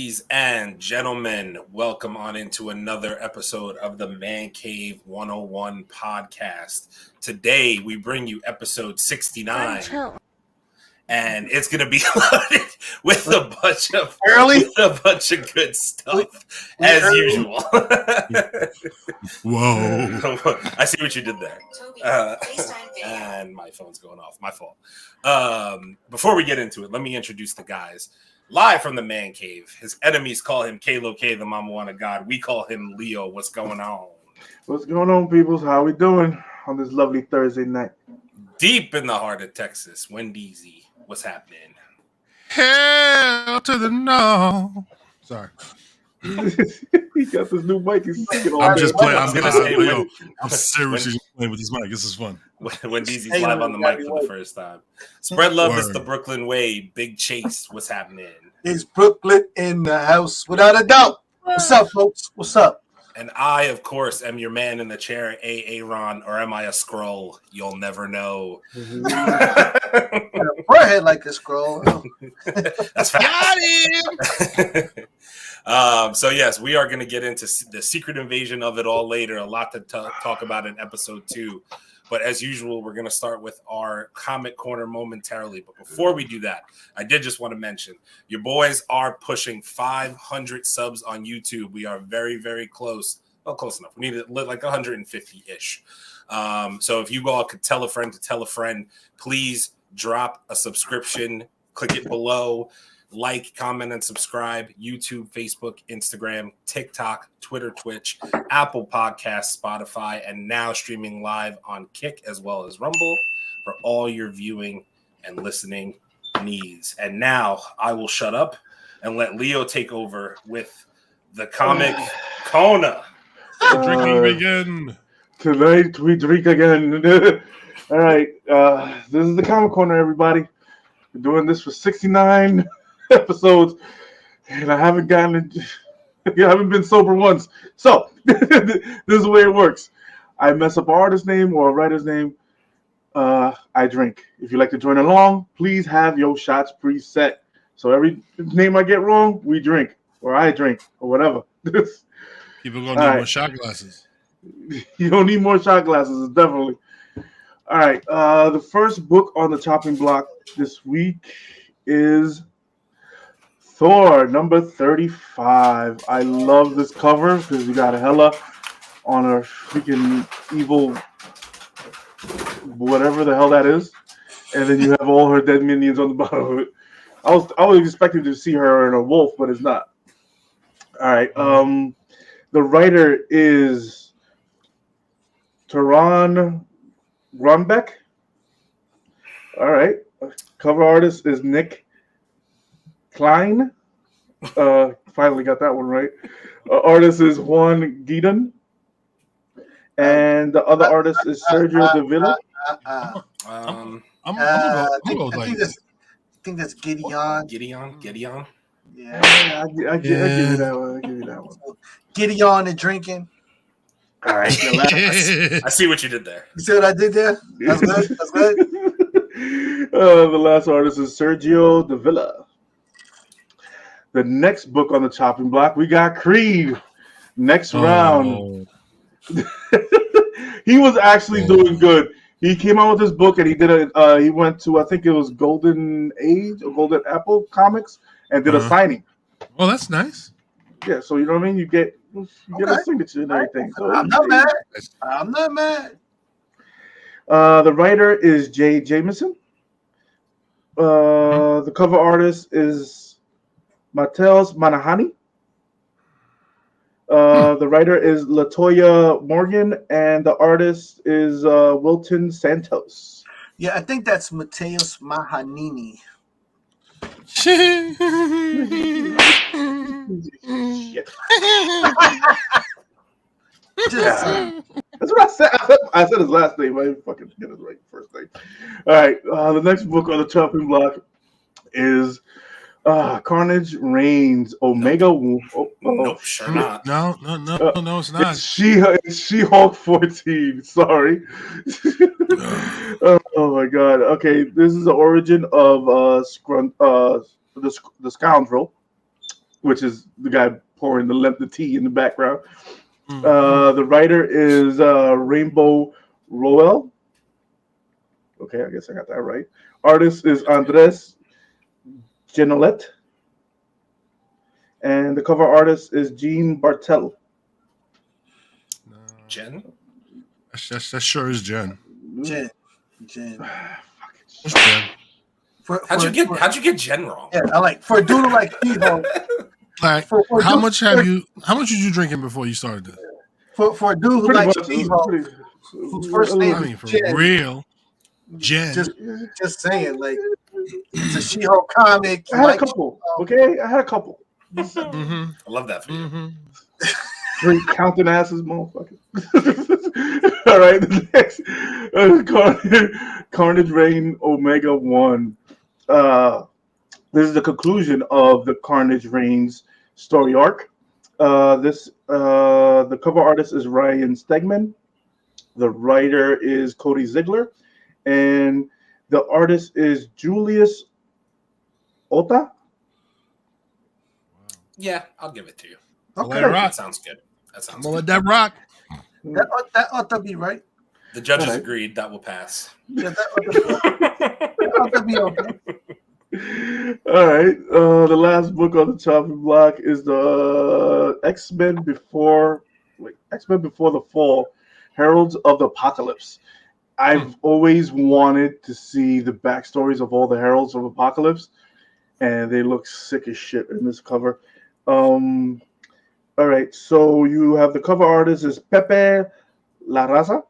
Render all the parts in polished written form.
Ladies and gentlemen, welcome on into another episode of the Mancave101 Podcast. Today, we bring you episode 69. And it's going to be loaded with a bunch of good stuff, as usual. Whoa. I see what you did there. And my phone's going off. My fault. Before we get into it, let me introduce the guys. Live from the Man Cave. His enemies call him Kalo K, the Mama Wanna God. We call him Leo. What's going on? What's going on, peoples? How we doing on this lovely Thursday night? Deep in the heart of Texas, Wendeezy. What's happening? Hell to the no. Sorry. He got this new mic. He's I'm just playing. I'm seriously playing with this mic. This is fun. Wendeezy's live on the mic for the first time. Spread love is the Brooklyn way. Big Chase. What's happening? It's Brooklyn in the house, without a doubt. What's up, folks? What's up? And I, of course, am your man in the chair, Aaron, or am I a scroll? You'll never know. Forehead like a scroll. That's fast. So, yes, we are going to get into the secret invasion of it all later. A lot to talk about in episode 2. But as usual, we're going to start with our Comic Corner momentarily. But before we do that, I did just want to mention, your boys are pushing 500 subs on YouTube. We are very, very close. Well, close enough. We need like 150-ish. So if you all could tell a friend to tell a friend, please drop a subscription. Click it below. Like, comment, and subscribe. YouTube, Facebook, Instagram, TikTok, Twitter, Twitch, Apple Podcasts, Spotify, and now streaming live on Kick as well as Rumble for all your viewing and listening needs. And now I will shut up and let Leo take over with the Comic Corner. Drinking begin. Tonight we drink again. All right. This is the Comic Corner, everybody. We're doing this for 69 episodes, and I haven't been sober once. So this is the way it works. I mess up an artist's name or a writer's name. I drink. If you'd like to join along, please have your shots preset. So every name I get wrong, we drink, or I drink, or whatever. People gonna need more shot glasses. You don't need more shot glasses, definitely. All right. The first book on the chopping block this week is Thor, number 35. I love this cover because you got a Hela on her freaking evil, whatever the hell that is, and then you have all her dead minions on the bottom of it. I was expecting to see her in a wolf, but it's not. All right. The writer is Taran Grumbeck. All right. Cover artist is Nick Klein. Finally got that one right. Artist is Juan Guidon. And the other artist is Sergio Davila. I think that's Gideon. Gideon. Yeah, I give you that one. Gideon and drinking. All right. I see what you did there. You see what I did there? That's good. That's good. The last artist is Sergio Davila. The next book on the chopping block, we got Creed. Next round. He was actually doing good. He came out with this book and he did he went to, I think it was Golden Age or Golden Apple Comics and did a signing. Well, that's nice. Yeah, so you know what I mean? You get a signature and everything. So I'm not mad. The writer is Jay Jameson. The cover artist is Mateus Manahani. The writer is Latoya Morgan, and the artist is Wilton Santos. Yeah, I think that's Mateus Mahanini. Shit. That's what I said. I said his last name. I didn't fucking get his right first name. All right. The next book on the chopping block is Carnage Reigns Omega. Nope, sure not. No, it's not. It's She-Hulk 14. Sorry. Oh my god. Okay, this is the origin of the Scoundrel, which is the guy pouring the tea in the background. Mm. The writer is Rainbow Rowell. Okay, I guess I got that right. Artist is Andres Genolet. And the cover artist is Jean Bartel. Jen? That sure is Jen. Jen. What's Jen? How'd you get Jen wrong? Yeah, I like for a dude like T-Ho. Like, how much did you drinking before you started this? For a dude who Pretty likes much, T-Ho, whose first name I mean, is for Jen. real, Jen. Just saying, like it's a She-Hulk comic. I had a couple. Okay, I had a couple. Mm-hmm. I love that for you. Mm-hmm. Straight counting asses, motherfucker. All right, the next Carnage Reign Omega 1. This is the conclusion of the Carnage Reigns story arc. The cover artist is Ryan Stegman. The writer is Cody Ziegler, and the artist is Julius Ota. Yeah, I'll give it to you. Okay, That sounds good. That sounds I'm gonna let good. that rock. that ought to be right. The judges Alright. agreed that will pass. Yeah, that ought to be okay. All right. The last book on the chopping block is the X-Men Before the Fall, Heralds of the Apocalypse. I've always wanted to see the backstories of all the Heralds of Apocalypse, and they look sick as shit in this cover. All right. So you have the cover artist is Pepe La Raza.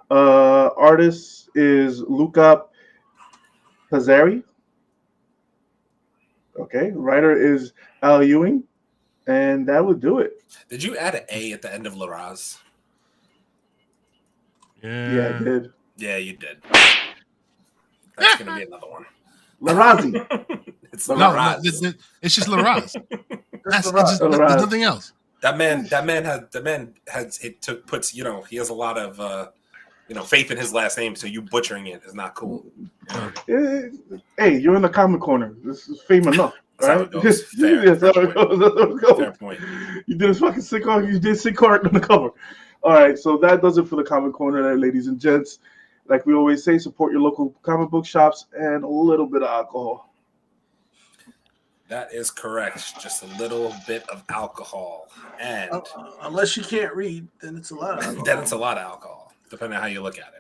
Artist is Luca Pizzari. Okay. Writer is Al Ewing. And that would do it. Did you add an A at the end of Laraz? Yeah, I did. Yeah, you did. That's going to be another one. Larazi. It's No, Laraz. it's just Laraz. There's Laraz. nothing else. That man puts he has a lot of faith in his last name, so you butchering it is not cool. Hey, you're in the comic corner. This is fame enough. That's how Right? it goes. Fair, Yes, that's how it goes. That's how it goes. Fair point. You did a fucking sick art. You did sick art on the cover. All right, so that does it for the comic corner, ladies and gents. Like we always say, support your local comic book shops and a little bit of alcohol. That is correct. Just a little bit of alcohol, and Unless you can't read, then it's a lot of alcohol. then it's a lot of alcohol, depending on how you look at it.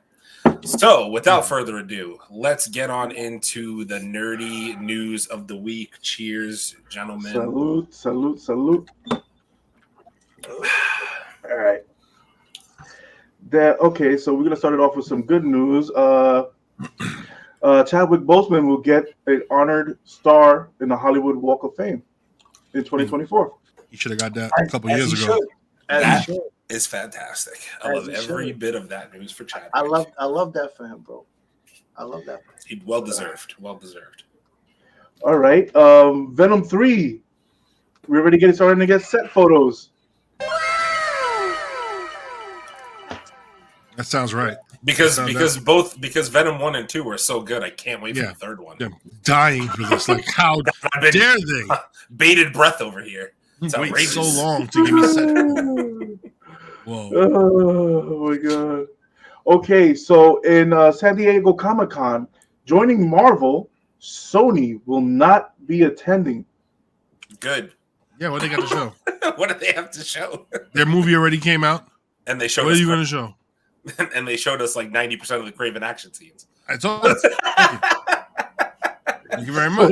So, without further ado, let's get on into the nerdy news of the week. Cheers, gentlemen. Salute, salute, salute. All right. Okay, so we're gonna start it off with some good news. Chadwick Boseman will get an honored star in the Hollywood Walk of Fame in 2024. You should have got that a couple years As he ago. should. As he That should. is fantastic. I As love he every should. bit of that news for Chadwick. I love that for him, bro. I love that. He well deserved. Well deserved. All right. Venom 3. We're already starting to get set photos. That sounds right. Because Sounds because Venom 1 and 2 were so good, I can't wait for Yeah. the third one. They're dying for this. Like, how I've been dare they bated breath over here. It's wait outrageous. so long to give me set? Whoa. Oh my god. Okay, so in San Diego Comic-Con, joining Marvel, Sony will not be attending. Good. Yeah, what they got to show? What do they have to show? Their movie already came out. And they showed What us are you going to show? and they showed us like 90% of the Craven action scenes. I told you. Thank you very much.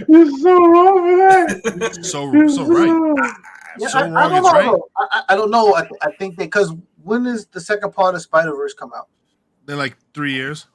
You're so wrong for that. So You're right. Yeah, So I wrong, don't it's know. right. I don't know. I think because when does the second part of Spider-Verse come out? They're like 3 years.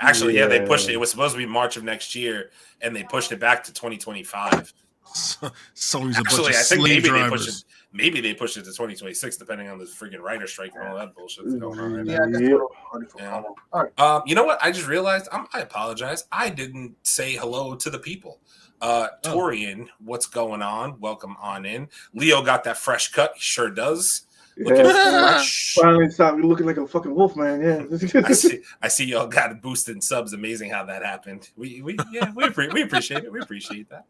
Actually, yeah, they Yeah. pushed it. It was supposed to be March of next year, and they pushed it back to 2025. Sony's a bunch Actually, of I think slave maybe drivers. they pushed it to 2026, depending on the freaking writer strike and all that bullshit that's going on right now. Yeah, I guess Yep. we're ready for Yeah. Como. All right. You know what? I just realized. I apologize. I didn't say hello to the people. Torian, what's going on? Welcome on in. Leo got that fresh cut. He sure does. Looking Yeah, fresh. finally stopped looking like a fucking wolf, man. Yeah. I see y'all got a boost in subs. Amazing how that happened. We appreciate it. We appreciate that.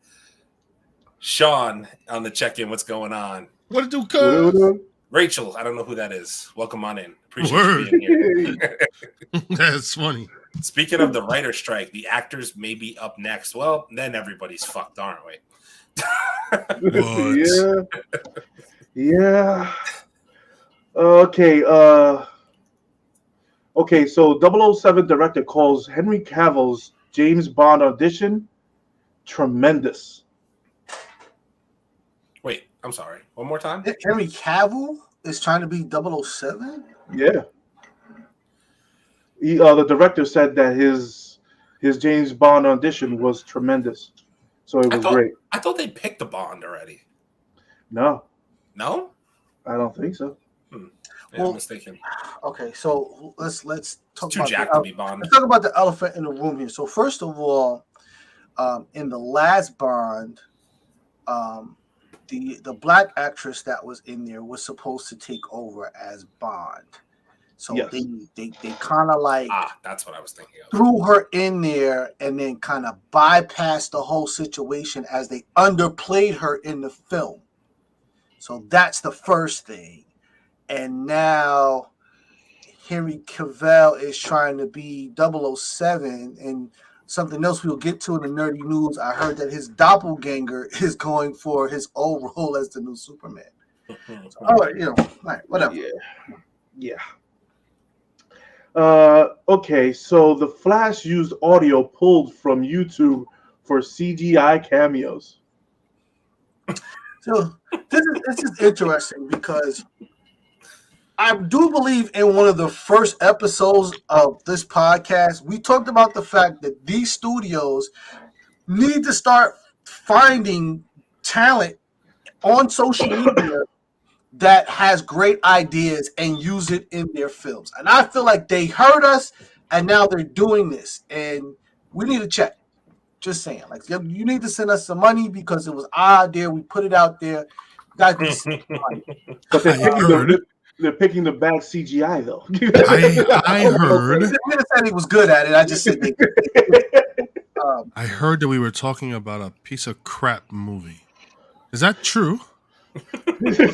Sean on the check-in. What's going on? What it do, cuz? Rachel, I don't know who that is. Welcome on in. Appreciate Word. you being here. That's funny. Speaking of the writer strike, the actors may be up next. Well, then everybody's fucked, aren't we? What? Yeah. Okay. Okay. So 007 director calls Henry Cavill's James Bond audition tremendous. Wait, I'm sorry. One more time. Henry Cavill is trying to be 007? Yeah. The director said that his James Bond audition was tremendous, so it was great. I thought they picked the Bond already. No, I don't think so. I'm mistaken. Okay, so let's talk Too about jacked to be Bond. Let's talk about the elephant in the room here. So first of all, in the last Bond, the black actress that was in there was supposed to take over as Bond. So yes. they kind of like that's what I was thinking of. Threw her in there and then kind of bypassed the whole situation as they underplayed her in the film. So that's the first thing. And now Henry Cavill is trying to be 007, and something else we'll get to in the nerdy news. I heard that his doppelganger is going for his old role as the new Superman. So, all right, whatever. Yeah. Okay, so The Flash used audio pulled from YouTube for CGI cameos. So this is interesting because I do believe in one of the first episodes of this podcast, we talked about the fact that these studios need to start finding talent on social media that has great ideas and use it in their films. And I feel like they heard us and now they're doing this. And we need to check. Just saying. Like, you need to send us some money because it was our idea. We put it out there. Guys, but they're picking the bad CGI, though. I heard. I didn't say he was good at it. I just said I heard that we were talking about a piece of crap movie. Is that true?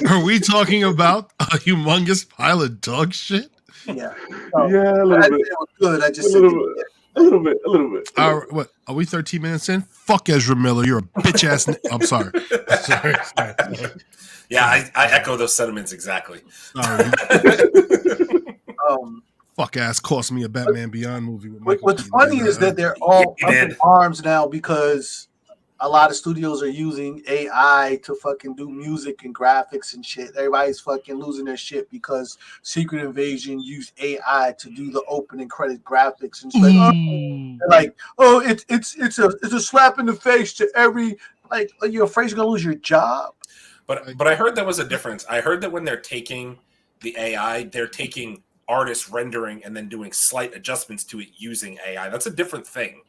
Are we talking about a humongous pile of dog shit? Yeah. Yeah, a little bit. It was good. I just a little bit. What are we 13 minutes in? Fuck Ezra Miller. You're a bitch ass. I'm sorry. Sorry. Yeah, I echo those sentiments exactly. Sorry. Fuck ass cost me a Batman Beyond movie. With what's funny is that they're all up in arms now because a lot of studios are using AI to fucking do music and graphics and shit. Everybody's fucking losing their shit because Secret Invasion used AI to do the opening credit graphics and shit. It's a slap in the face to every you're afraid you're gonna lose your job. But I heard there was a difference. I heard that when they're taking the AI, they're taking artist rendering and then doing slight adjustments to it using AI. That's a different thing.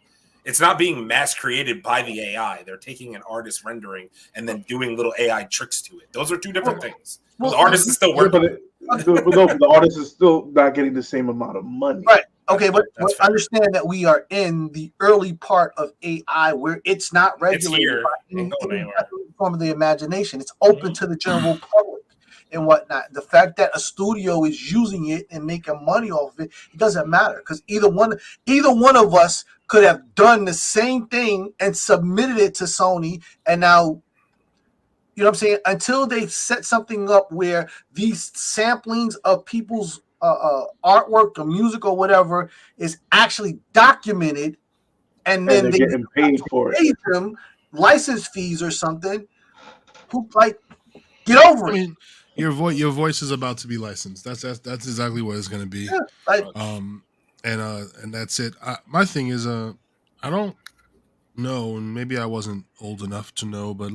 It's not being mass created by the AI. They're taking an artist rendering and then doing little AI tricks to it. Those are two different things. The artist is still working. The artist is still not getting the same amount of money. Right. Okay, but understand that we are in the early part of AI where it's not regulated by any form of the imagination. It's open to the general public and whatnot. The fact that a studio is using it and making money off of it, it doesn't matter because either one of us could have done the same thing and submitted it to Sony, and now, you know what I'm saying? Until they set something up where these samplings of people's artwork or music or whatever is actually documented, and then they getting paid for it, them license fees or something. Get over it. I mean, your voice is about to be licensed. That's exactly what it's going to be. Yeah, and that's it. My thing is, I don't know, and maybe I wasn't old enough to know, but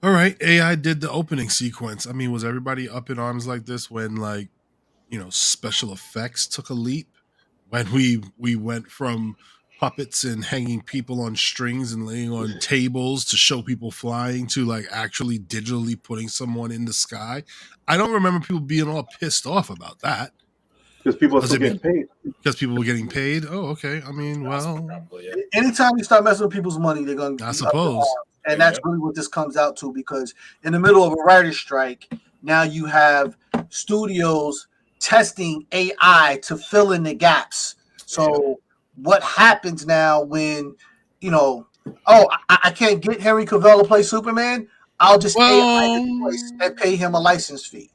all right, AI did the opening sequence. I mean, was everybody up in arms like this when, special effects took a leap? When we went from puppets and hanging people on strings and laying on tables to show people flying to like actually digitally putting someone in the sky. I don't remember people being all pissed off about that. Because people are still getting paid. Because people were getting paid? Oh, okay. I mean, well. Probably, yeah. Anytime you start messing with people's money, they're going to... I suppose. And that's really what this comes out to, because in the middle of a writer's strike, now you have studios testing AI to fill in the gaps. So what happens now when, I can't get Henry Cavill to play Superman? I'll just AI his voice and pay him a license fee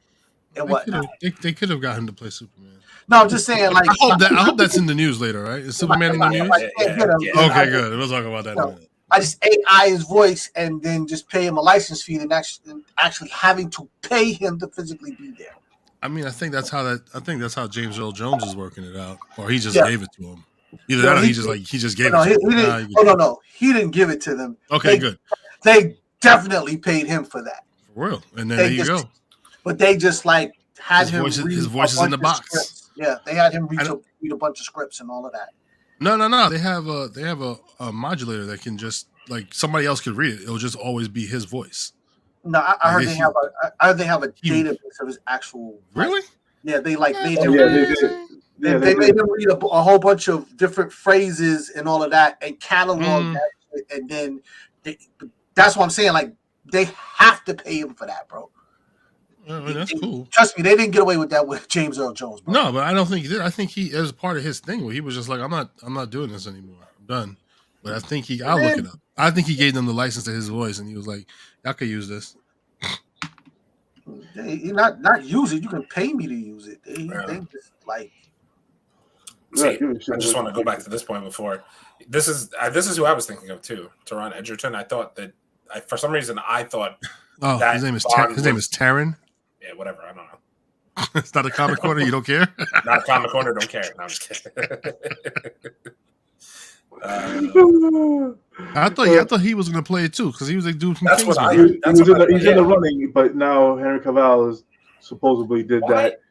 and whatnot. They could have got him to play Superman. No, I'm just saying, like... I hope that's in the news later, right? Is Superman in the news? Okay, good. We'll talk about that in a minute. I just AI his voice and then just pay him a license fee and actually having to pay him to physically be there. I mean, I think that's how James Earl Jones is working it out, or he just gave it to him. Either that, or he just gave it to him. No, he didn't give it to them. Okay, good. They definitely paid him for that. For real, and then there you go. But they just like had his voice is in the box. Scripts. Yeah, they had him read a bunch of scripts and all of that. No. They have a modulator that can just like somebody else could read it. It'll just always be his voice. No, I heard they have a database of his actual. Really? Yeah, they made him. They made him read a whole bunch of different phrases and all of that and catalog that shit, and then that's what I'm saying. Like they have to pay him for that, bro. I mean, that's cool. Trust me, they didn't get away with that with James Earl Jones, bro. No, but I don't think he did. I think he, as part of his thing, where he was just like, I'm not doing this anymore. I'm done. But I think I'll look it up. I think he gave them the license to his voice, and he was like, y'all can use this. Not use it. You can pay me to use it. They just like. See, I just want to go back to this point before. This is who I was thinking of too, Teron Edgerton. I thought that for some reason I thought. Oh, his name is Taron. Yeah, whatever. I don't know. It's not a comic corner. You don't care. Not a comic corner. Don't care. No, I'm just kidding. I thought he was going to play it too because he was a dude from That's Kingsman. what I heard. He's in the running, but now Henry Cavill is supposedly did that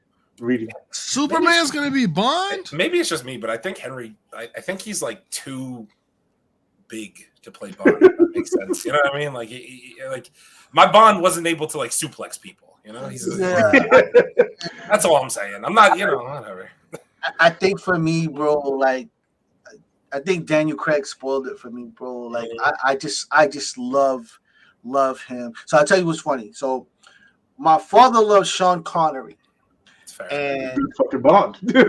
reading. Superman's going to be Bond? Maybe it's just me, but I think I think he's like too big to play Bond. If that makes sense. You know what I mean? Like, like my Bond wasn't able to like suplex people. You know, that's all I'm saying. I'm not, whatever. I think for me, bro, like I think Daniel Craig spoiled it for me, bro. Like I just love him. So I'll tell you what's funny. So my father loves Sean Connery. It's fair. And fucking Bond. You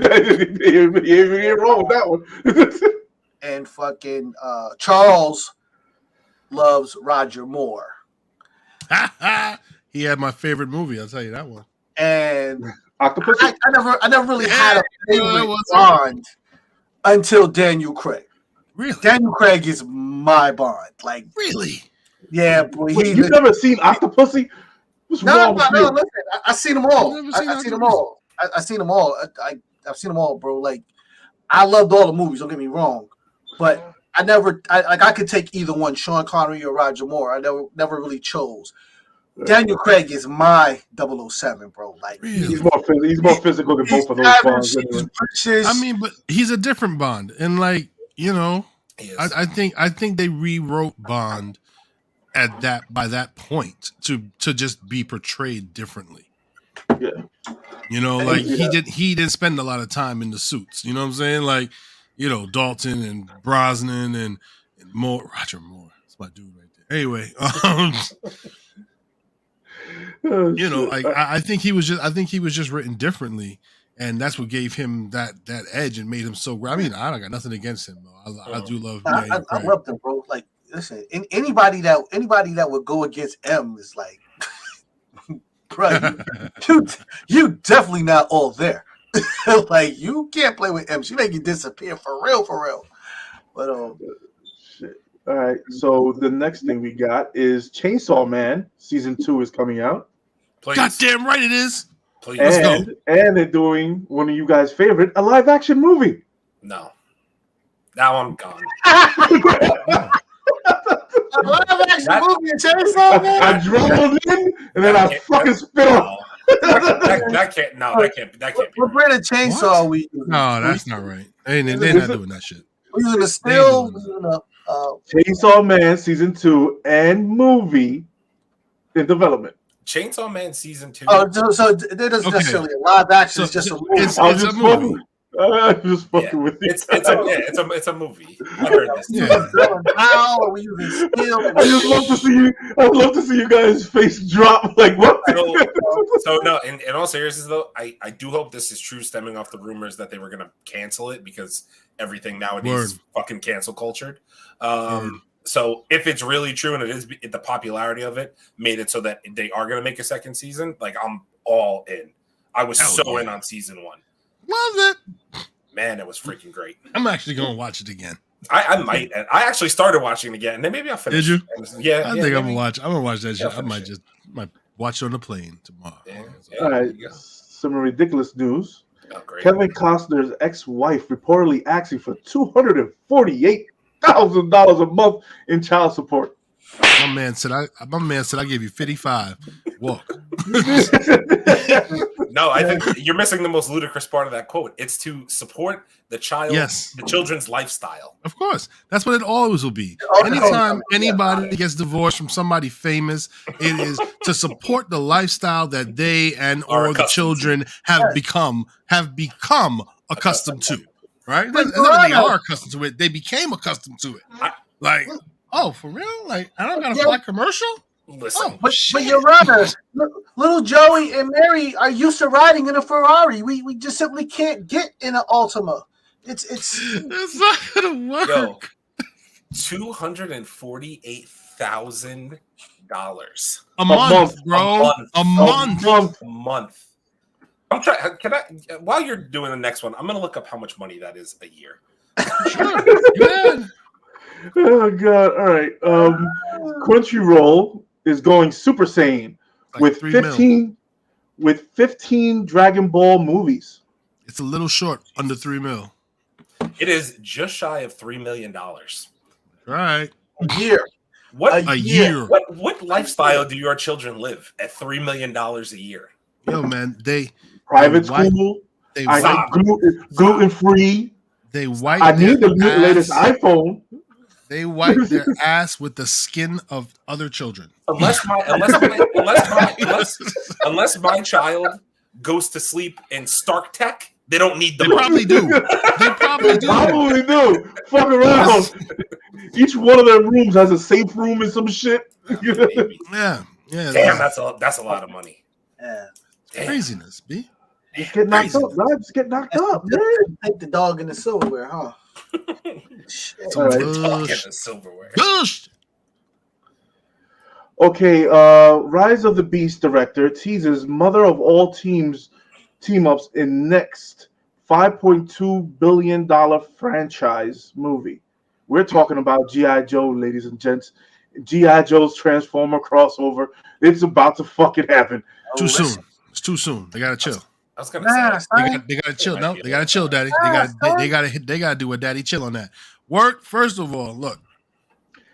ain't wrong with that one. And fucking Charles loves Roger Moore. He had my favorite movie. I'll tell you that one. And Octopus. I never really had a favorite Bond until Daniel Craig. Really? Daniel Craig is my Bond. Like really? Yeah, boy. You've never seen Octopussy? What's wrong with you? Listen, I seen them all. I seen them all. I seen them all. I've seen them all, bro. Like I loved all the movies. Don't get me wrong, but I could take either one, Sean Connery or Roger Moore. I never really chose. Daniel Craig is my 007, bro. Like really? He's more physical than both of those Bonds. Anyway. I mean, but he's a different Bond, and like I think they rewrote Bond by that point to just be portrayed differently. Yeah. Like he didn't spend a lot of time in the suits. You know what I'm saying? Like, Dalton and Brosnan and Moore, Roger Moore. That's my dude right there. Anyway, I think he was just written differently, and that's what gave him that edge and made him so great. I mean, I don't got nothing against him, though. I do love. I love them, bro. Like, listen, anybody that would go against M is like, bro, you definitely not all there. Like, you can't play with M. She make you disappear for real. But shit. All right. So the next thing we got is Chainsaw Man. Season 2 is coming out. Please. Goddamn right it is. Please. And they're doing one of you guys' favorite, a live action movie. No. Now I'm gone. A live action movie, Chainsaw Man. I drove in and then I fucking spit off. That can't be. We're bringing Chainsaw. No, that's not right. They're not doing that shit. We're using a still. We're using a Chainsaw Man season 2 and movie in development. Chainsaw Man season 2. Oh, so it doesn't necessarily a live action. It's just a movie. It's a movie. I'm just fucking with you. It's a movie. I heard this. Yeah. How are we using still? I just love to see you. I'd love to see you guys' face drop. Like what? So no. In all seriousness, though, I do hope this is true, stemming off the rumors that they were going to cancel it because everything nowadays is fucking cancel cultured. So if it's really true and it is the popularity of it made it so that they are going to make a second season, like I'm all in. I was in on season 1. Love it. Man, it was freaking great. I'm actually going to watch it again. I might. I actually started watching it again, and then maybe I'll finish. Did you? Yeah. I think I'm gonna watch. I'm gonna watch that shit. I might watch it on the plane tomorrow. All right. Some ridiculous news. Oh, great. Kevin Costner's ex-wife reportedly asking for $248,000 a month in child support. My man said I gave you 55. Walk. No, I think you're missing the most ludicrous part of that quote. It's to support the children's lifestyle. Of course. That's what it always will be. Anytime anybody gets divorced from somebody famous, it is to support the lifestyle that they or the children have become accustomed to. Right? It's not that they are accustomed to it. They became accustomed to it. Oh, for real? Like, I don't got to fly commercial? Listen, but Your Honor, little Joey and Mary are used to riding in a Ferrari. We just simply can't get in an Altima. It's not gonna work. Yo, $248,000 a month, bro. A month. I'm trying. Can I? While you're doing the next one, I'm gonna look up how much money that is a year. Sure. Yeah. Oh god! All right. Crunchyroll is going Super Saiyan with 15 Dragon Ball movies. It's a little short, under $3 million. It is just shy of $3 million. Right. A year. A year. What lifestyle do your children live at $3 million a year? Yo, man, private school. Gluten free. They wipe. I need the latest iPhone. They wipe their ass with the skin of other children. Unless my child goes to sleep in Stark Tech, they don't need them. They probably do. Probably do. Fuck around. Each one of their rooms has a safe room and some shit. Yeah. Damn, that's a lot of money. Yeah. Craziness, B. Just get knocked up, man. Just get knocked up, man. Take the dog in the silverware, huh? Silverware. Okay, Rise of the Beast director teases mother of all team-ups in next $5.2 billion franchise movie. We're talking about G.I. Joe, ladies and gents. G.I. Joe's Transformer crossover. It's about to fucking happen. Too soon. It's too soon. They gotta chill. I was gonna say they gotta chill. No, they gotta chill, Daddy. They gotta do a daddy chill on that. First of all, look.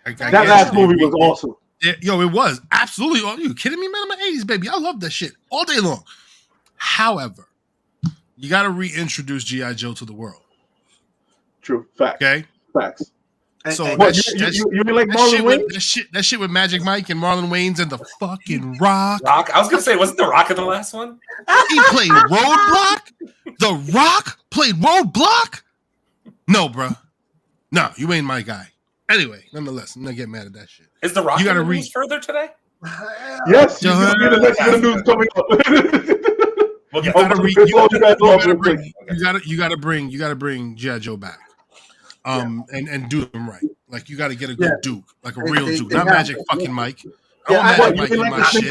That last movie was awesome. Yo, it was absolutely. Are you kidding me, man? I'm an 80s baby. I love that shit all day long. However, you gotta reintroduce G.I. Joe to the world. True. Facts. Okay. Facts. So you mean like Marlon Wayans? That shit with Magic Mike and Marlon Wayans and the fucking Rock. I was gonna say, wasn't the Rock in the last one? He played Roadblock. The Rock played Roadblock. No, bro. No, you ain't my guy. Anyway, nonetheless, I'm not getting mad at that shit. Is the Rock in the news further today? Yes, you're gonna be the next bit of news coming up. You gotta bring G.I. Joe back. And do them right. Like you got to get a good Duke, like a real Duke, not Magic fucking Mike. I want Magic Mike in my shit.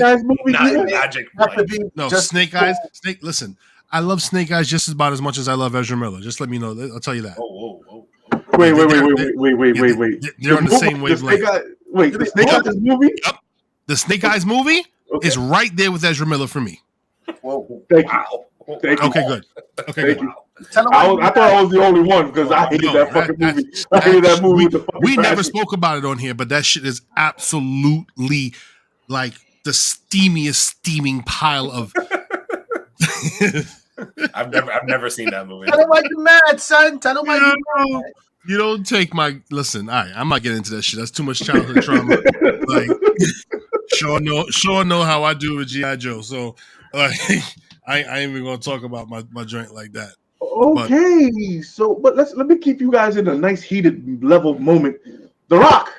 Magic Mike. No, Snake Eyes. Listen, I love Snake Eyes just about as much as I love Ezra Miller. Just let me know. I'll tell you that. Wait. They're on the same wavelength. The Snake Eyes movie. Yep. The Snake Eyes movie is right there with Ezra Miller for me. Thank you. Okay, good. Okay, good. I thought I was the only one because I hated that fucking movie. I hated that movie. We never spoke about it on here, but that shit is absolutely like the steaming pile of. I've never seen that movie. Tell him why you mad, son. Tell him why you mad. You don't take my listen. All right, I'm not getting into that shit. That's too much childhood trauma. Like, sure know how I do with G.I. Joe. So, like, I ain't even gonna talk about my joint like that. Okay, but let me keep you guys in a nice heated level moment. The Rock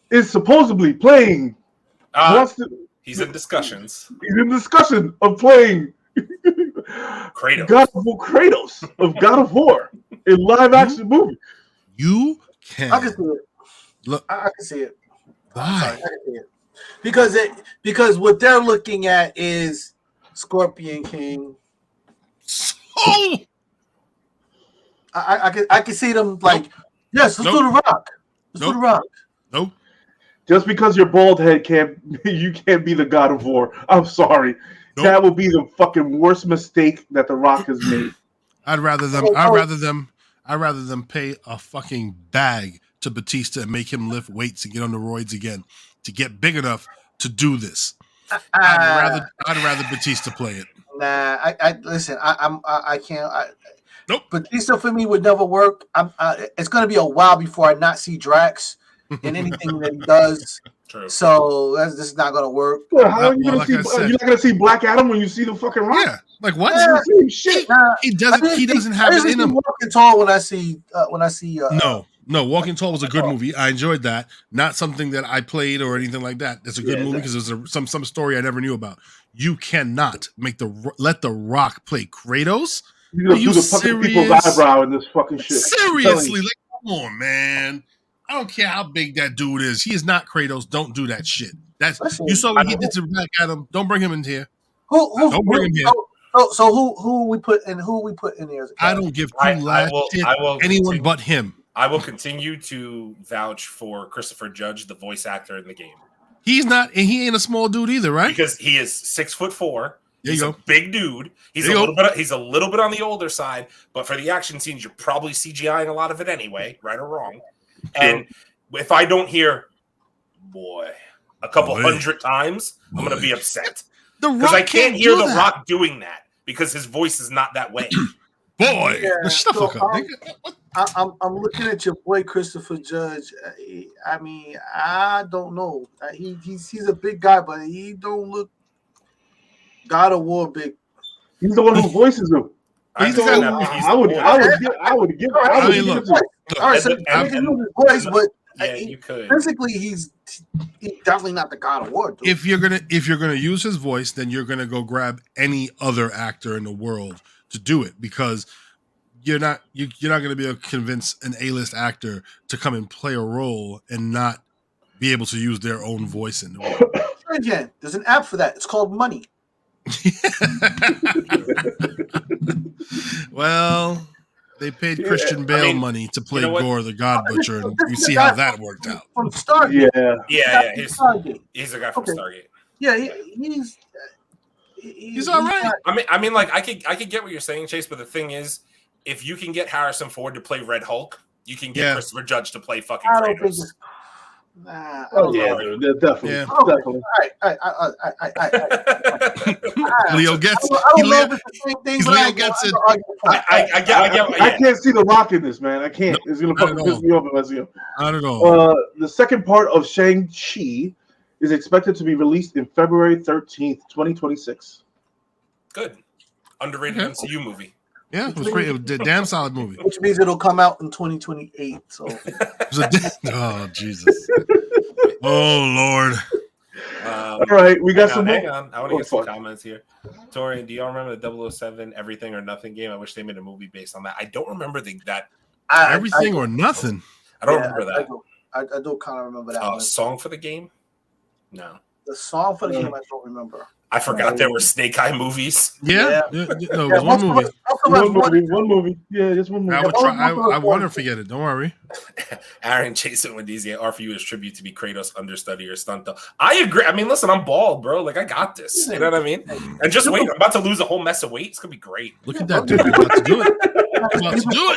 is supposedly playing. He's in discussions. He's in discussion of playing Kratos of God of War in live action movie. You can. I can see it. Look, I can see it. why? Sorry, I can see it. Because what they're looking at is Scorpion King. Oh, I can see them like, yes, let's do the Rock. Let's do the Rock. Nope. Just because your bald head can't be the God of War. I'm sorry. Nope. That would be the fucking worst mistake that The Rock has made. I'd rather them pay a fucking bag to Batista and make him lift weights and get on the roids again to get big enough to do this. I'd rather Batista play it. Nah, I can't. Nope. Batista for me would never work. It's gonna be a while before I not see Drax in anything that he does. True. So this is not gonna work. Well, how are you gonna see? You're not gonna see Black Adam when you see the fucking Rock. Yeah, like what? Shit. He doesn't have it in him. Walking Tall when I see. No, Walking Tall was a good movie. I enjoyed that. Not something that I played or anything like that. It's a good movie because there's some story I never knew about. You cannot let The Rock play Kratos. Are you serious? People's eyebrow in this fucking shit. Seriously, like, come on, man. I don't care how big that dude is. He is not Kratos. Don't do that shit. You saw what he did to Black Adam. Don't bring him in here. Don't bring him here. So who we put in? Who we put in here? I don't give anyone but him. I will continue to vouch for Christopher Judge, the voice actor in the game. He's not, and he ain't a small dude either, right? Because he is 6'4". He's a big dude. He's a little bit on the older side, but for the action scenes, you're probably CGIing a lot of it anyway, right or wrong. And if I don't hear "boy" a couple hundred times, I'm gonna be upset because I can't hear The Rock doing that because his voice is not that way. Boy, shut the fuck up, nigga. I'm looking at your boy Christopher Judge. I mean, I don't know. He's a big guy, but he don't look God of War big. He's the one who voices him. I would give. All right, so he can use his voice, but you could. Physically, he's definitely not the God of War. Dude. If you're gonna use his voice, then you're gonna go grab any other actor in the world to do it because you're not going to be able to convince an A-list actor to come and play a role and not be able to use their own voice in the role. Again, there's an app for that. It's called Money. Well, they paid Christian Bale money to play Gore the God Butcher, and you see how that worked out. From Stargate. Yeah. He's a guy from Stargate. Yeah, he's all right. I mean, like I could get what you're saying, Chase, but the thing is, if you can get Harrison Ford to play Red Hulk, you can get Christopher Judge to play fucking Kratos. Dude, definitely. All right. Leo gets it. Leo gets it. I can't see The Rock in this, man. I can't. It's gonna fucking piss me off if I see him. Not at all. The second part of Shang-Chi is expected to be released in February 13th, 2026. Good. Underrated MCU movie. Yeah, it was great. It was a damn solid movie. Which means it'll come out in 2028. So. Oh, Jesus. Oh, Lord. All right, we got some more. Hang on. I want to get some comments here. Torian, do y'all remember the 007 Everything or Nothing game? I wish they made a movie based on that. I don't remember that. Everything or Nothing? I don't remember that. I do kind of remember that. Song for the game? No. The song for the game, I don't remember. I forgot there were Snake Eye movies. Yeah. No, it was one movie. One movie. Yeah, just one movie. I want to forget it. Don't worry. Aaron, Jason, Wendy's offer you as tribute to be Kratos understudy or stunt though. I agree. I mean, listen, I'm bald, bro. Like I got this. You know what I mean? And just wait. I'm about to lose a whole mess of weight. It's gonna be great. Look at that dude. We're about to do it.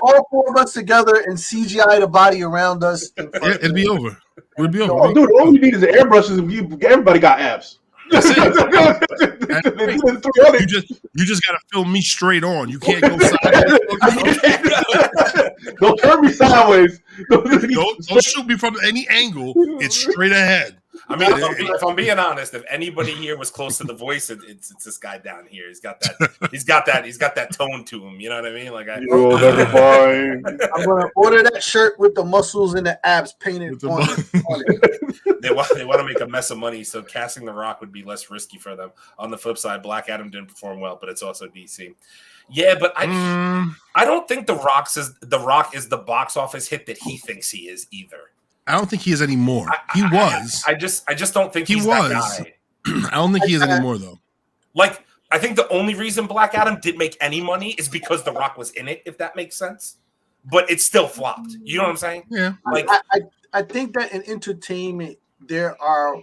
All four of us together and CGI the body around us. It'll be over. Oh, dude, all you need is the airbrushes and everybody got abs. That's it. You just gotta film me straight on. You can't go sideways. Don't turn me sideways. Don't shoot me from any angle. It's straight ahead. I mean, if I'm being honest, if anybody here was close to the voice, it's this guy down here. He's got that tone to him. You know what I mean? Like you'll never find. I'm gonna order that shirt with the muscles and the abs painted on it. They want to make a mess of money, so casting The Rock would be less risky for them. On the flip side, Black Adam didn't perform well, but it's also DC. Yeah, but I don't think The Rock is the box office hit that he thinks he is either. I don't think he is anymore. He was. I just don't think he's was. That guy. I don't think he is anymore, though. Like, I think the only reason Black Adam didn't make any money is because The Rock was in it, if that makes sense. But it still flopped. You know what I'm saying? Yeah. Like, I think that in entertainment, there are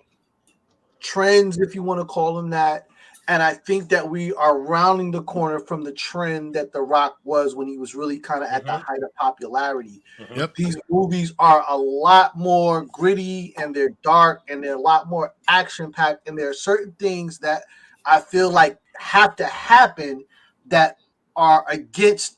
trends, if you want to call them that. And I think that we are rounding the corner from the trend that The Rock was when he was really kind of at the height of popularity. Yep. These movies are a lot more gritty and they're dark and they're a lot more action-packed. And there are certain things that I feel like have to happen that are against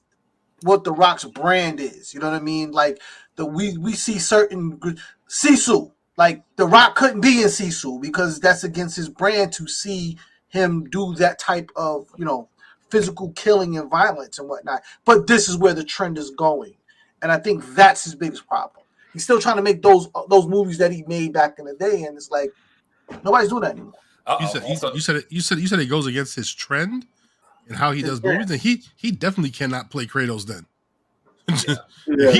what The Rock's brand is. You know what I mean? Like we see certain Sisu. Like The Rock couldn't be in Sisu because that's against his brand to see him do that type of, physical killing and violence and whatnot. But this is where the trend is going. And I think that's his biggest problem. He's still trying to make those movies that he made back in the day. And it's like, nobody's doing that anymore. You said it goes against his trend and how he does movies. And he definitely cannot play Kratos then. If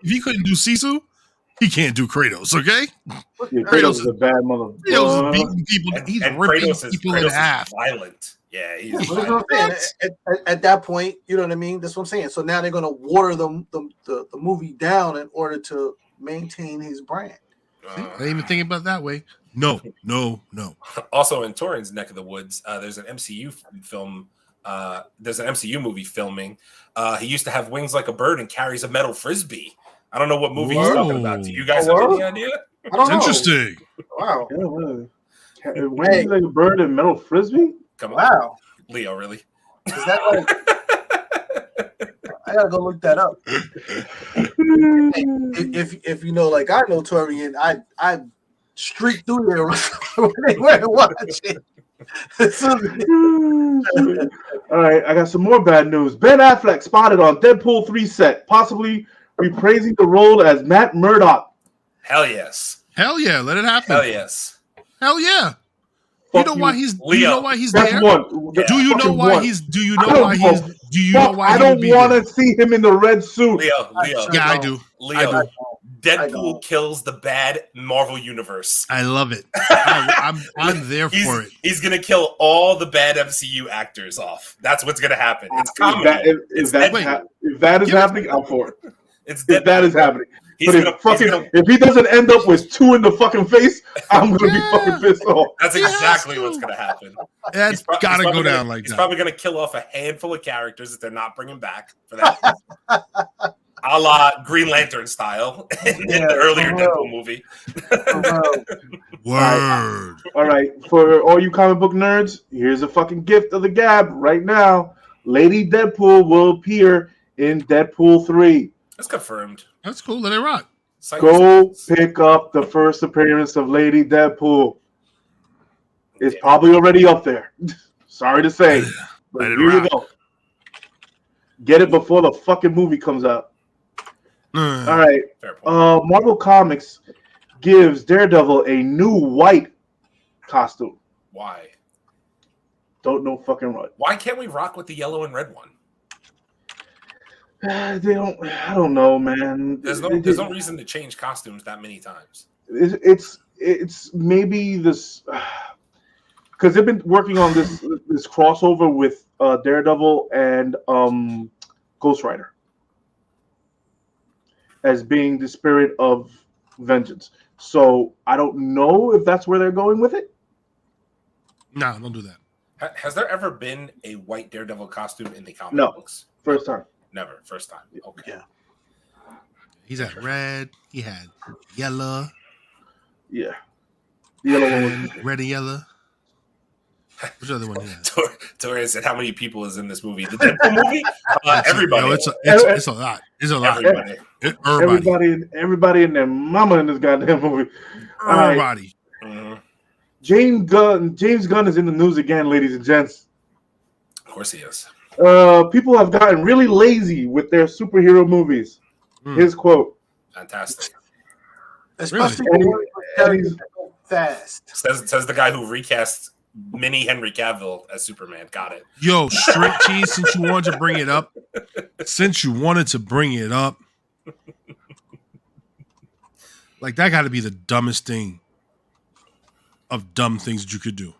he couldn't do Sisu, he can't do Kratos, okay? Yeah, Kratos is a bad mother. Kratos is beating people. He's ripping people in half. Violent. Yeah, he's at that point, you know what I mean? That's what I'm saying. So now they're going to water the movie down in order to maintain his brand. I didn't even think about it that way. No. Also, in Torrin's neck of the woods, there's an MCU film. There's an MCU movie filming. He used to have wings like a bird and carries a metal frisbee. I don't know what movie he's talking about. Do you guys have any idea? I don't know. Interesting. Wow. Yeah, wings like a bird and metal frisbee? Come on. Wow. Leo, really? Is that like... I gotta go look that up. If you know, like I know Torian, I streaked through there when they were watching. All right, I got some more bad news. Ben Affleck spotted on Deadpool 3 set, possibly reprising the role as Matt Murdock. Hell yes. Hell yeah, let it happen. Hell yes. Hell yeah. You know why he's That's there? one. Do you know why he's I don't want to see him in the red suit. Leo. Yeah, I do. Leo. Deadpool kills the bad Marvel universe. I love it. I'm there for it. He's gonna kill all the bad MCU actors off. That's what's gonna happen. It's comedy. If that is happening, I'm for it. If that is happening. But if he doesn't end up with 2 in the fucking face, I'm gonna be fucking pissed off. That's exactly what's gonna happen. That's gotta go down like that. He's probably gonna kill off a handful of characters that they're not bringing back for that. A la Green Lantern style in the earlier Deadpool movie. Word. All right, for all you comic book nerds, here's a fucking gift of the gab right now. Lady Deadpool will appear in Deadpool 3. That's confirmed. That's cool. Let it rock. Go pick up the first appearance of Lady Deadpool. It's probably already up there. Sorry to say. But here you go. Get it before the fucking movie comes out. All right. Marvel Comics gives Daredevil a new white costume. Why? Don't know fucking what. Why can't we rock with the yellow and red one? They don't. I don't know, man. There's no reason to change costumes that many times. It's maybe this because they've been working on this crossover with Daredevil and Ghost Rider as being the spirit of vengeance. So I don't know if that's where they're going with it. No, don't do that. Has there ever been a white Daredevil costume in the comic books? First time. Never. First time. Okay. Yeah. He's had red. He had yellow. Yeah. The yellow one was Red and yellow. Which other one he has? Tori said, "How many people is in this movie? The Deadpool movie? Everybody. No, it's a lot. It's a lot. Everybody and their mama in this goddamn movie. Everybody. Mm-hmm. James Gunn is in the news again, ladies and gents. Of course he is. People have gotten really lazy with their superhero movies. His quote. Fantastic. Especially fast. Says the guy who recast mini Henry Cavill as Superman. Got it. Yo, straight cheese, since you wanted to bring it up. Like, that got to be the dumbest thing of dumb things that you could do.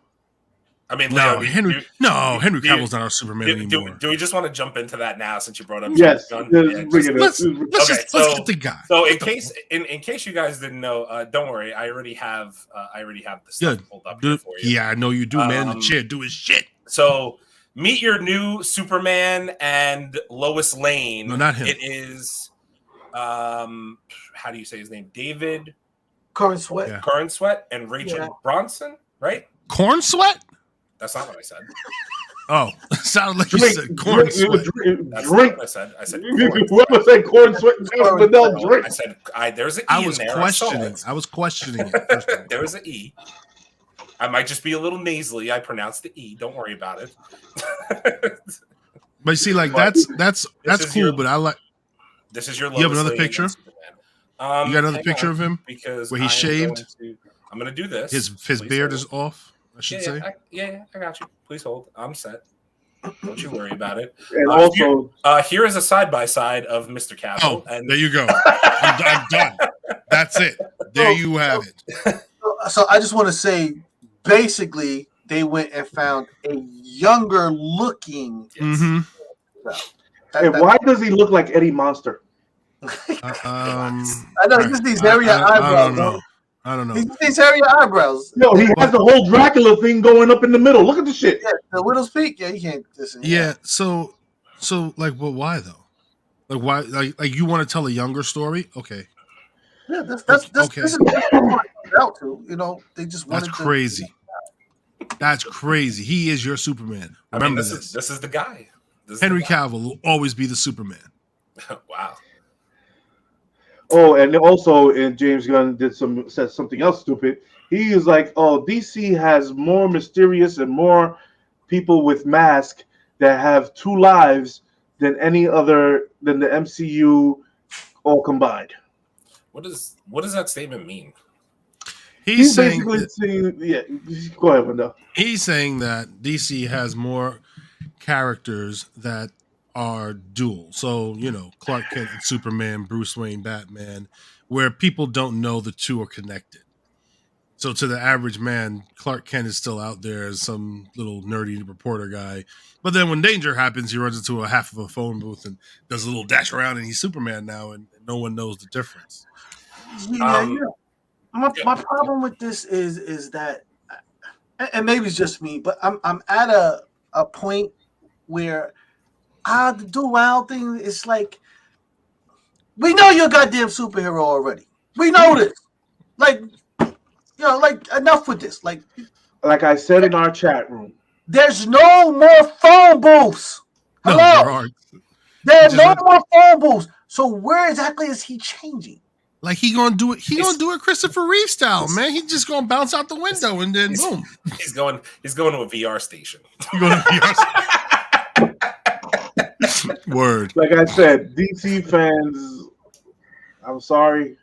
I mean, Henry Cavill's do, not our Superman anymore. Do we just want to jump into that now since you brought up? Yes. Let's get the guy. So in case you guys didn't know, don't worry. I already have the stuff pulled up here for you. Yeah, I know you do, man. The chair do his shit. So meet your new Superman and Lois Lane. No, not him. It is, how do you say his name? David Corn Sweat. Yeah. Corn Sweat and Rachel Bronson, right? Corn Sweat? That's not what I said. Oh, it sounded like you said corn sweat. That's not what I said. I said corn. Whoever said corn sweat, drink. I said there's an E I was in there. questioning it. There was an E. I might just be a little nasally. I pronounced the E. Don't worry about it. But you see, like that's cool. But I like. This is your. You have another picture? You got another picture of him because where he's shaved. I'm going to do this. His beard is off. I should say. I got you. Please hold. I'm set. Don't you worry about it. And also, here is a side by side of Mr. Cavill. And there you go. I'm done. That's it. There you have it. So I just want to say, basically, they went and found a younger looking. Mm-hmm. Why does he look like Eddie Monster? I know he just needs hairy eyebrows. I don't know. He just needs hairy eyebrows. No, he has the whole Dracula thing going up in the middle. Look at the shit. Yeah, the Widow's Peak. Yeah, you can't listen. Yeah. So like, well, why though? Like, why? Like you want to tell a younger story? Okay. Yeah, that's okay. This is what they want out to. You know, they just wanted. That's crazy. That's crazy. He is your Superman. Remember this. This is the guy. Henry Cavill will always be the Superman. Wow. Oh, and also, James Gunn said something else stupid. He is like, "Oh, DC has more mysterious and more people with masks that have two lives than the MCU all combined." What does that statement mean? He's basically saying, yeah. Go ahead, Wendell. He's saying that DC has more characters that are dual. So, Clark Kent and Superman, Bruce Wayne, Batman, where people don't know the two are connected. So to the average man, Clark Kent is still out there as some little nerdy reporter guy. But then when danger happens, he runs into a half of a phone booth and does a little dash around and he's Superman now and no one knows the difference. Yeah. My problem with this is that, and maybe it's just me, but I'm at a point where the dual thing is like, we know you're a goddamn superhero already. We know this. Like, enough with this. Like I said in our chat room, there's no more phone booths. Hello? There's no more phone booths. So where exactly is he changing? Like he gonna do it. He gonna do it Christopher Reeve style, man. He just gonna bounce out the window and then boom. He's going to a VR station. Word. Like I said, DC fans, I'm sorry,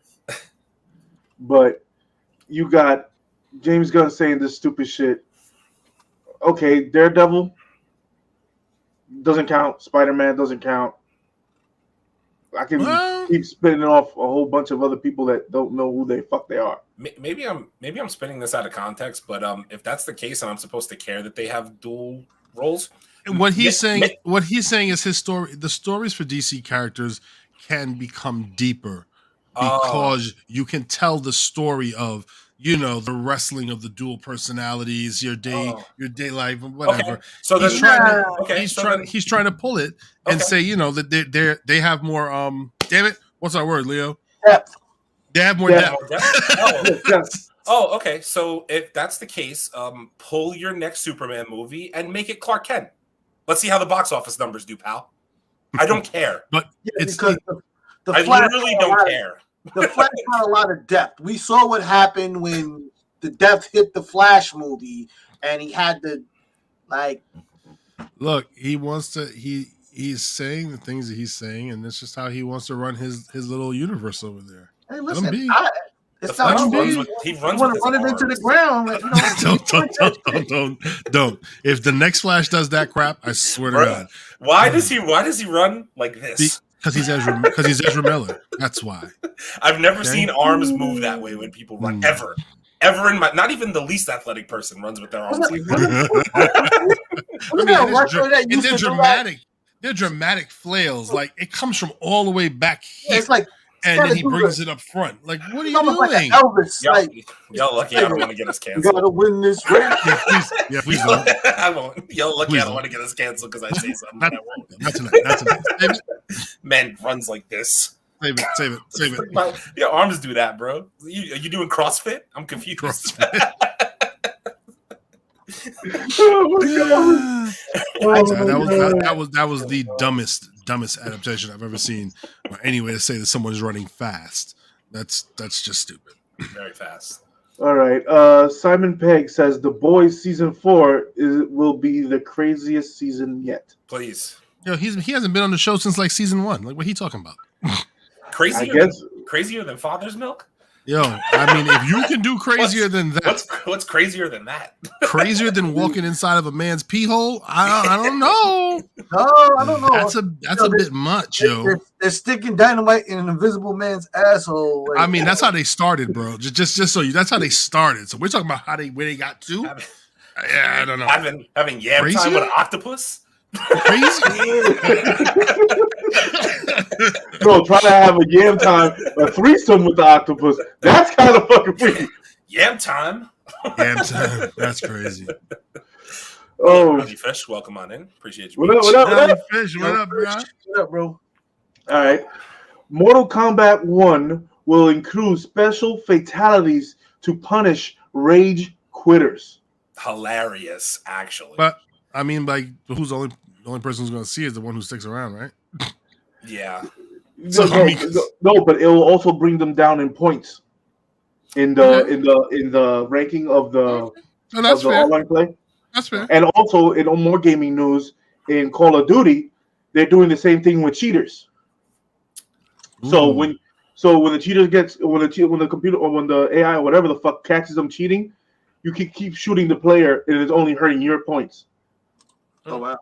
but you got James Gunn saying this stupid shit. Okay, Daredevil doesn't count. Spider-Man doesn't count. I can keep spinning off a whole bunch of other people that don't know who the fuck they are. Maybe I'm spinning this out of context, but if that's the case, and I'm supposed to care that they have dual roles. What he's saying is his story. The stories for DC characters can become deeper because you can tell the story of the wrestling of the dual personalities, your day life, whatever. Okay. So he's trying to pull it and say that they have more. Damn it, what's our word, Leo? Depth. They have more depth. Oh, okay. So if that's the case, pull your next Superman movie and make it Clark Kent. Let's see how the box office numbers do, pal. I don't care. But because the I Flash literally don't care. The Flash had a lot of depth. We saw what happened when the depth hit the Flash movie, and he had to look. He wants to. He's saying the things that he's saying, and that's just how he wants to run his little universe over there. Hey, listen, it's not not he runs want with to run it into the ground. Don't. If the next Flash does that crap, I swear to God. Why does he run like this? Because he's Ezra Miller. That's why. I've never seen arms move that way when people run ever in my. Not even the least athletic person runs with their arms. They're dramatic. They're dramatic flails. Like it comes from all the way back here. It's like. And then he brings it up front. Like, what are you doing? Like Elvis. Y'all lucky I don't want to get us canceled. You gotta win this race. Yeah, please don't. I won't. Y'all lucky I don't want to get us canceled because I say something. Not tonight. Save it. Man runs like this. Save it. Your arms do that, bro. Are you doing CrossFit? I'm confused. Oh my God. That was the dumbest adaptation I've ever seen. Or any way to say that someone's running fast. That's just stupid. Very fast. All right. Simon Pegg says The Boys season 4 will be the craziest season yet. Please. Yo, he hasn't been on the show since like season 1. Like, what are you talking about? Crazier than Father's Milk? Yo, I mean, if you can do crazier than that, what's crazier than that? Crazier than walking inside of a man's pee hole? I don't know. No, I don't know. That's a bit much, yo. They're sticking dynamite in an invisible man's asshole. I mean, that's how they started, bro. Just so that's how they started. So we're talking about where they got to. I don't know. Having yam crazier? Time with an octopus. Crazy. Bro, trying to have a yam time, a threesome with the octopus. That's kind of fucking freaky. Yam time. That's crazy. Oh, Fish, welcome on in. Appreciate you. What up? Fish, what up, bro? What up, bro? All right. Mortal Kombat 1 will include special fatalities to punish rage quitters. Hilarious, actually. But I mean, like, who's the only person who's going to see is the one who sticks around, right? Yeah. No, but it will also bring them down in points in the ranking of the online play. That's fair. And also in more gaming news, in Call of Duty, they're doing the same thing with cheaters. Ooh. So when the cheater when the computer or when the AI or whatever the fuck catches them cheating, you can keep shooting the player and it's only hurting your points. Oh wow.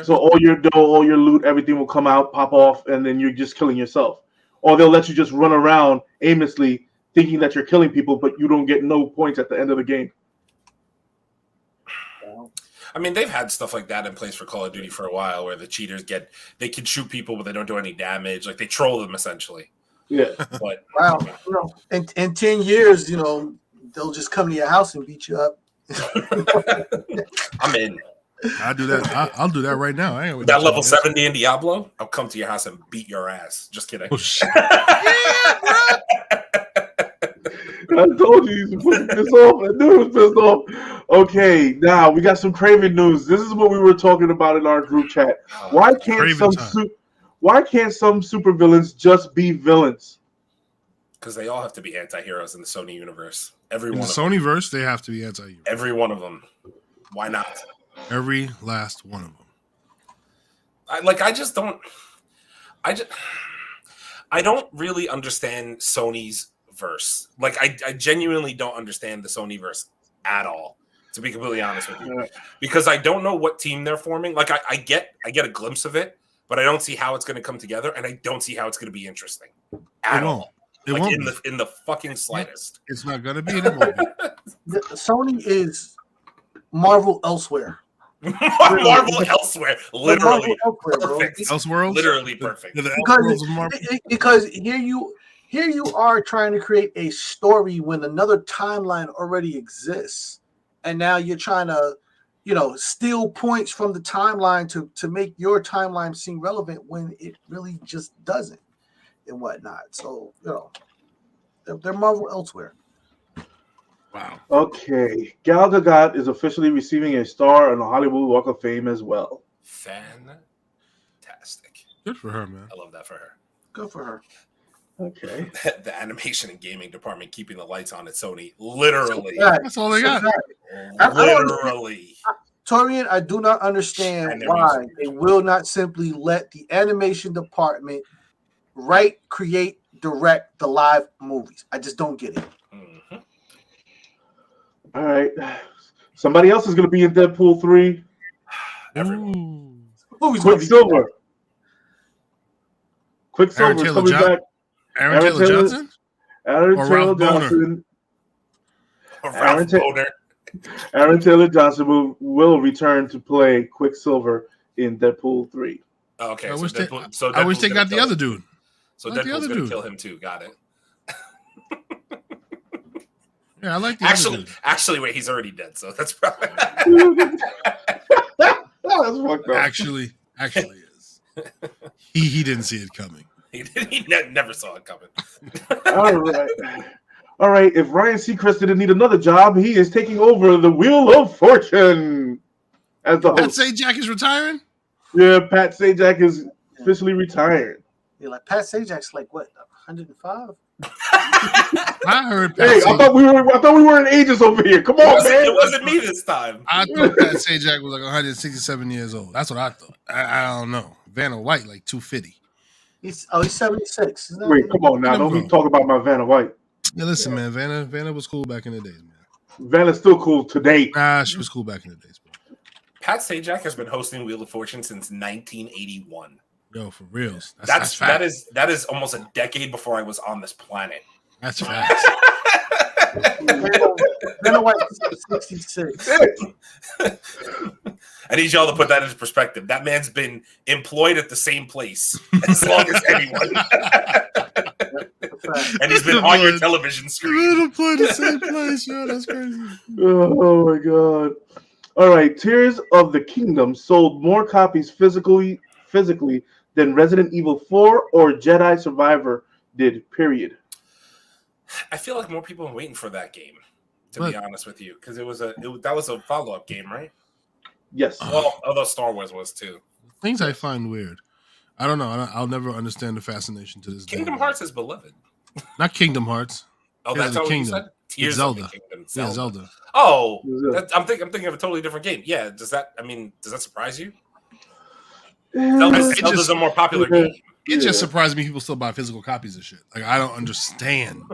So all your dough, all your loot, everything will come out, pop off, and then you're just killing yourself. Or they'll let you just run around aimlessly thinking that you're killing people, but you don't get no points at the end of the game. I mean, they've had stuff like that in place for Call of Duty for a while where the cheaters they can shoot people, but they don't do any damage. Like, they troll them, essentially. Yeah. But wow. In 10 years, they'll just come to your house and beat you up. I'm in. I'll do that. I'll do that right now. That level 70 in Diablo, I'll come to your house and beat your ass. Just kidding. Oh, shit. Yeah, bro. I told you he's pissed off. I knew he was pissed off. Okay, now we got some Craven news. This is what we were talking about in our group chat. Why can't some supervillains just be villains? Because they all have to be anti-heroes in the Sony universe. Every one in the of them. Sonyverse, they have to be anti-heroes. Every one of them. Why not? Every last one of them. I don't really understand Sony's verse. Like, I genuinely don't understand the Sony verse at all, to be completely honest with you. Because I don't know what team they're forming. Like, I get a glimpse of it, but I don't see how it's going to come together, and I don't see how it's going to be interesting at all. It won't in the fucking slightest. It's not going to be. It won't be. Sony is Marvel elsewhere. Marvel elsewhere, literally perfect. Elseworlds, literally perfect. Because here you are trying to create a story when another timeline already exists, and now you're trying to, steal points from the timeline to make your timeline seem relevant when it really just doesn't, and whatnot. So they're Marvel elsewhere. Wow. Okay, Gal Gadot is officially receiving a star on the Hollywood Walk of Fame as well. Fantastic. Good for her, man. I love that for her. Good for her. Okay. The animation and gaming department keeping the lights on at Sony. Literally. That's all they got. Literally. Torian, I do not understand why they will not simply let the animation department write, create, direct the live movies. I just don't get it. Mm-hmm. All right. Somebody else is going to be in Deadpool 3. Everyone. Quicksilver. Quicksilver is coming back. Aaron Taylor Johnson? Aaron Taylor Johnson. Aaron Taylor Johnson will return to play Quicksilver in Deadpool 3. Okay, I wish they got the other dude. So Deadpool's going to kill him too. Got it. Yeah, I like the other dude. Actually, wait, he's already dead, so that's probably... That's fucked up. Actually is. He didn't see it coming. He never saw it coming. All right. If Ryan Seacrest didn't need another job, he is taking over the Wheel of Fortune as the host. Pat Sajak is retiring? Yeah, Pat Sajak is officially retired. Yeah, like Pat Sajak's like what, 105? I heard. Hey, I thought we were in ages over here. Come on, man. It wasn't me this time. I thought Pat Sajak was like 167 years old. That's what I thought. I don't know. Vanna White like 250. He's 76. Wait, come on now. Don't be talking about my Vanna White. Yeah, listen, man. Vanna was cool back in the days, man. Vanna's still cool today. Nah, she was cool back in the days, bro. Pat Sajak has been hosting Wheel of Fortune since 1981. Yo, for reals. That is almost a decade before I was on this planet. That's facts. Vanna White is 66. I need y'all to put that into perspective. That man's been employed at the same place as long as anyone. And he's been on your television screen. Employed the same place. Yeah, that's crazy. Oh, my God. All right. Tears of the Kingdom sold more copies physically than Resident Evil 4 or Jedi Survivor did, period. I feel like more people are waiting for that game, to be honest with you, because that was a follow-up game, right? Yes. Well, although Star Wars was too. Things I find weird. I don't know. I'll never understand the fascination to this Kingdom Hearts is beloved. Not Kingdom Hearts. Oh, that's what you said? It's Zelda. Yeah, Zelda. Oh, I'm thinking of a totally different game. Yeah, does that surprise you? Zelda's a more popular game. It just surprised me people still buy physical copies of shit. Like, I don't understand.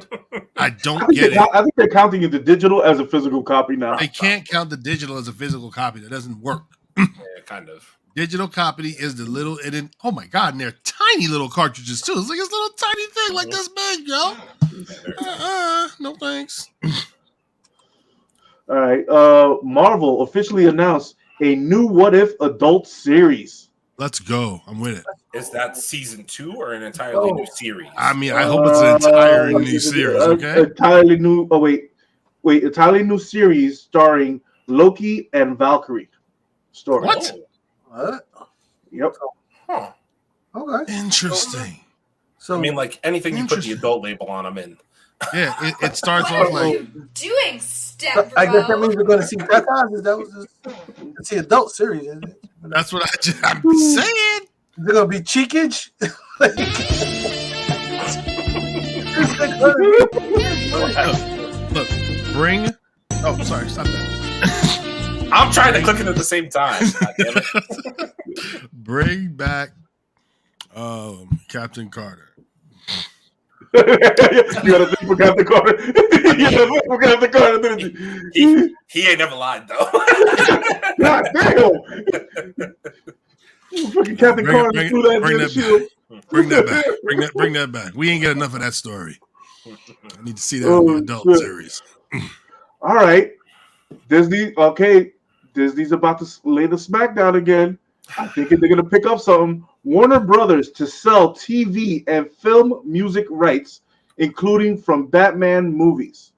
I don't get it. I think they're counting the digital as a physical copy now. They can't count the digital as a physical copy. That doesn't work. Yeah, kind of. Digital copy is the little, oh my God, and they're tiny little cartridges too. It's like this little tiny thing like this big, yo. No thanks. All right. Marvel officially announced a new What If adult series. Let's go. I'm with it. Is that season 2 or an entirely new series? I mean, I hope it's an entire new series, okay? Entirely new. Oh, wait. Entirely new series starring Loki and Valkyrie. Story. What? What? Yep. Huh. Okay. Interesting. So I mean, like anything you put the adult label on, I'm in. Yeah, it starts off like doing step. I guess that means we're going to see that. It's the adult series, isn't it? That's what I'm saying. Is it going to be cheekage? Look, bring. Oh, sorry, stop that. I'm trying to click it at the same time. God damn it. Bring back Captain Carter. You gotta think for Captain Carter. He ain't never lied though. God damn! Fucking Captain Carter threw that shield. Bring that back. Bring that back. We ain't get enough of that story. I need to see that in the adult series. All right, Disney. Okay, Disney's about to lay the smackdown again. I think they're gonna pick up something. Warner Brothers to sell TV and film music rights, including from Batman movies.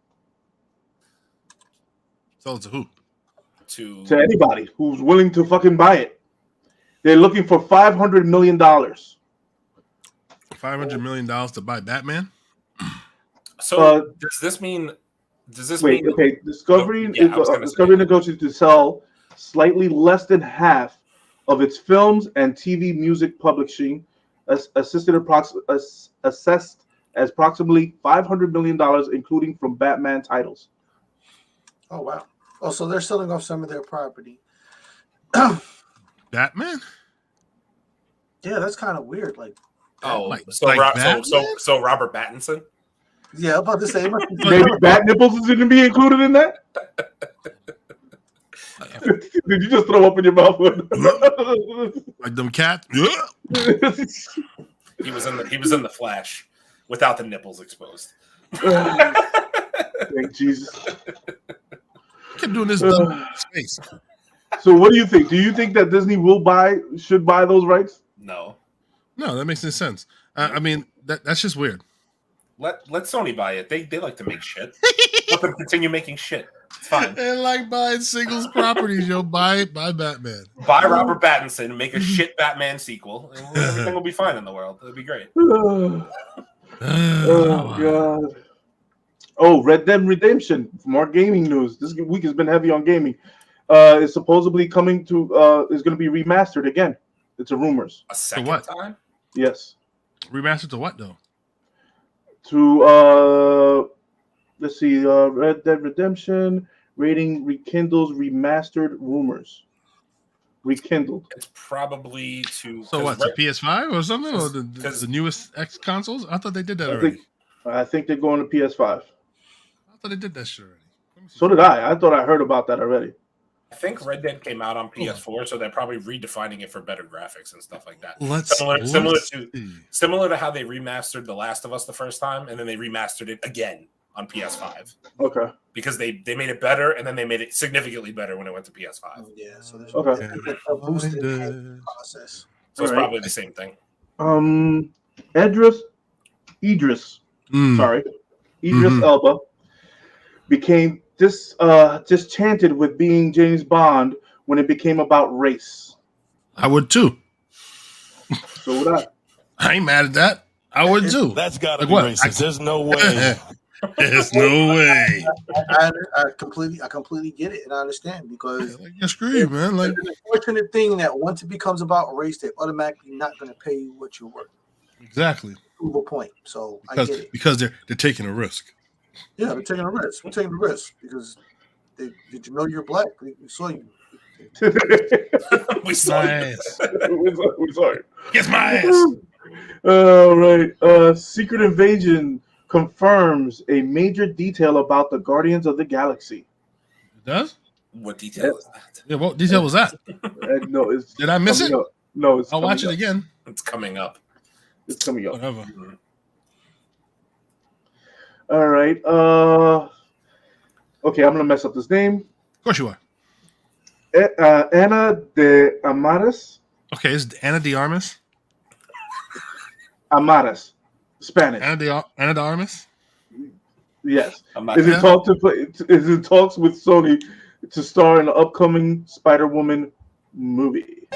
Sell it to who? To anybody who's willing to fucking buy it. They're looking for $500 million. $500 million to buy Batman? So does this mean Does this Wait, mean? okay. Discovery I was gonna Discovery say. negotiated to sell slightly less than half of its films and TV music publishing, assessed as approximately $500 million, including from Batman titles. Oh wow. Oh, so they're selling off some of their property. Batman? Yeah, that's kind of weird. Like, Oh, Like so Batman? so Robert Pattinson. yeah, I'm about to say it must be Maybe Bat Nipples is going to be included in that. Did you just throw up in your mouth? Like them cats? He was in the Flash without the nipples exposed. Thank Jesus. Keep doing this dumb space. So, what do you think? Do you think that Disney should buy those rights? No, No, that makes no sense. I mean, that's just weird. let Sony buy it. They like to make shit. Let them continue making shit. It's fine. They like buying singles properties, yo. Buy Batman. Buy Robert Pattinson, make a shit Batman sequel, and everything will be fine in the world. It'll be great. Oh God. Oh, Red Dead Redemption. More gaming news. This week has been heavy on gaming. Is supposedly coming to is going to be remastered again. It's a rumors. A second what? time? Yes. Remastered to what though? To let's see, Red Dead Redemption rating rekindles remastered rumors. Rekindled. It's probably to. So what? To PS5 or something, or the Because- newest X consoles? I thought they did that already. I think they're going to PS5. I thought they did that shit already. Let me see. So did I. I thought I heard about that already. I think Red Dead came out on PS4, so they're probably redefining it for better graphics and stuff like that. Let's Similar to how they remastered The Last of Us the first time, and then they remastered it again on PS5 Okay. because they made it better, and then they made it significantly better when it went to PS5. Yeah, so there's Okay. a boosted process. So it's All right. probably the same thing. Idris Mm. Idris Elba became disenchanted with being James Bond when it became about race. I would too. So would I. I ain't mad at that. I would too. That's got to Like be what? racist. There's no way. There's no way. I completely get it and I understand because Like, yeah, screw you, man. Like, it's an unfortunate thing that once it becomes about race, they're automatically not going to pay you what you're worth. exactly. Prove a point. So I get it. Because they're taking a risk. Yeah, we're taking a risk. We're taking a risk because did you know you're black? We saw you. We saw My it. ass. We're sorry. Yes, my ass. All right. Secret Invasion confirms a major detail about the Guardians of the Galaxy. It does? What detail is that? Yeah, what detail was that? No, it's Did I miss it? coming up. No, it's I'll coming watch it up. again. It's coming up. It's coming up. Whatever. All right. Okay, I'm gonna mess up this name. Of course you are. Ana de Amaris. Okay, it's Ana de Armas. Amaris, Spanish. Ana de Armas. Yes. I'm not Is gonna- in talks with Sony to star in the upcoming Spider-Woman movie.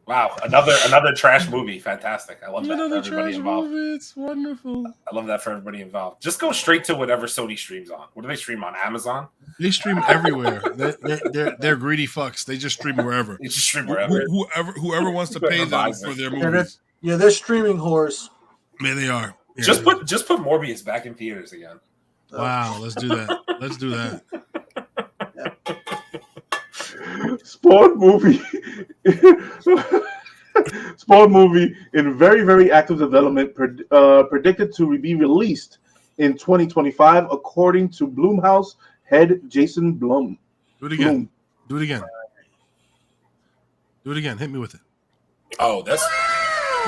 Wow, another trash movie. Fantastic. I love that for Another everybody trash involved. movie. It's wonderful. I love that for everybody involved. Just go straight to whatever Sony streams on. What do they stream on? Amazon? They stream everywhere. They're greedy fucks. They just stream wherever. They just stream wherever. Whoever wants to pay them for their movies. Yeah, they're streaming whores. There they are. Yeah. Just put Morbius back in theaters again. Wow, let's do that. Let's do that. Spawn movie. Spawn movie in very, very active development, predicted to be released in 2025, according to Blumhouse head Jason Blum. Do it again. Do it again. Do it again. Hit me with it. Oh, that's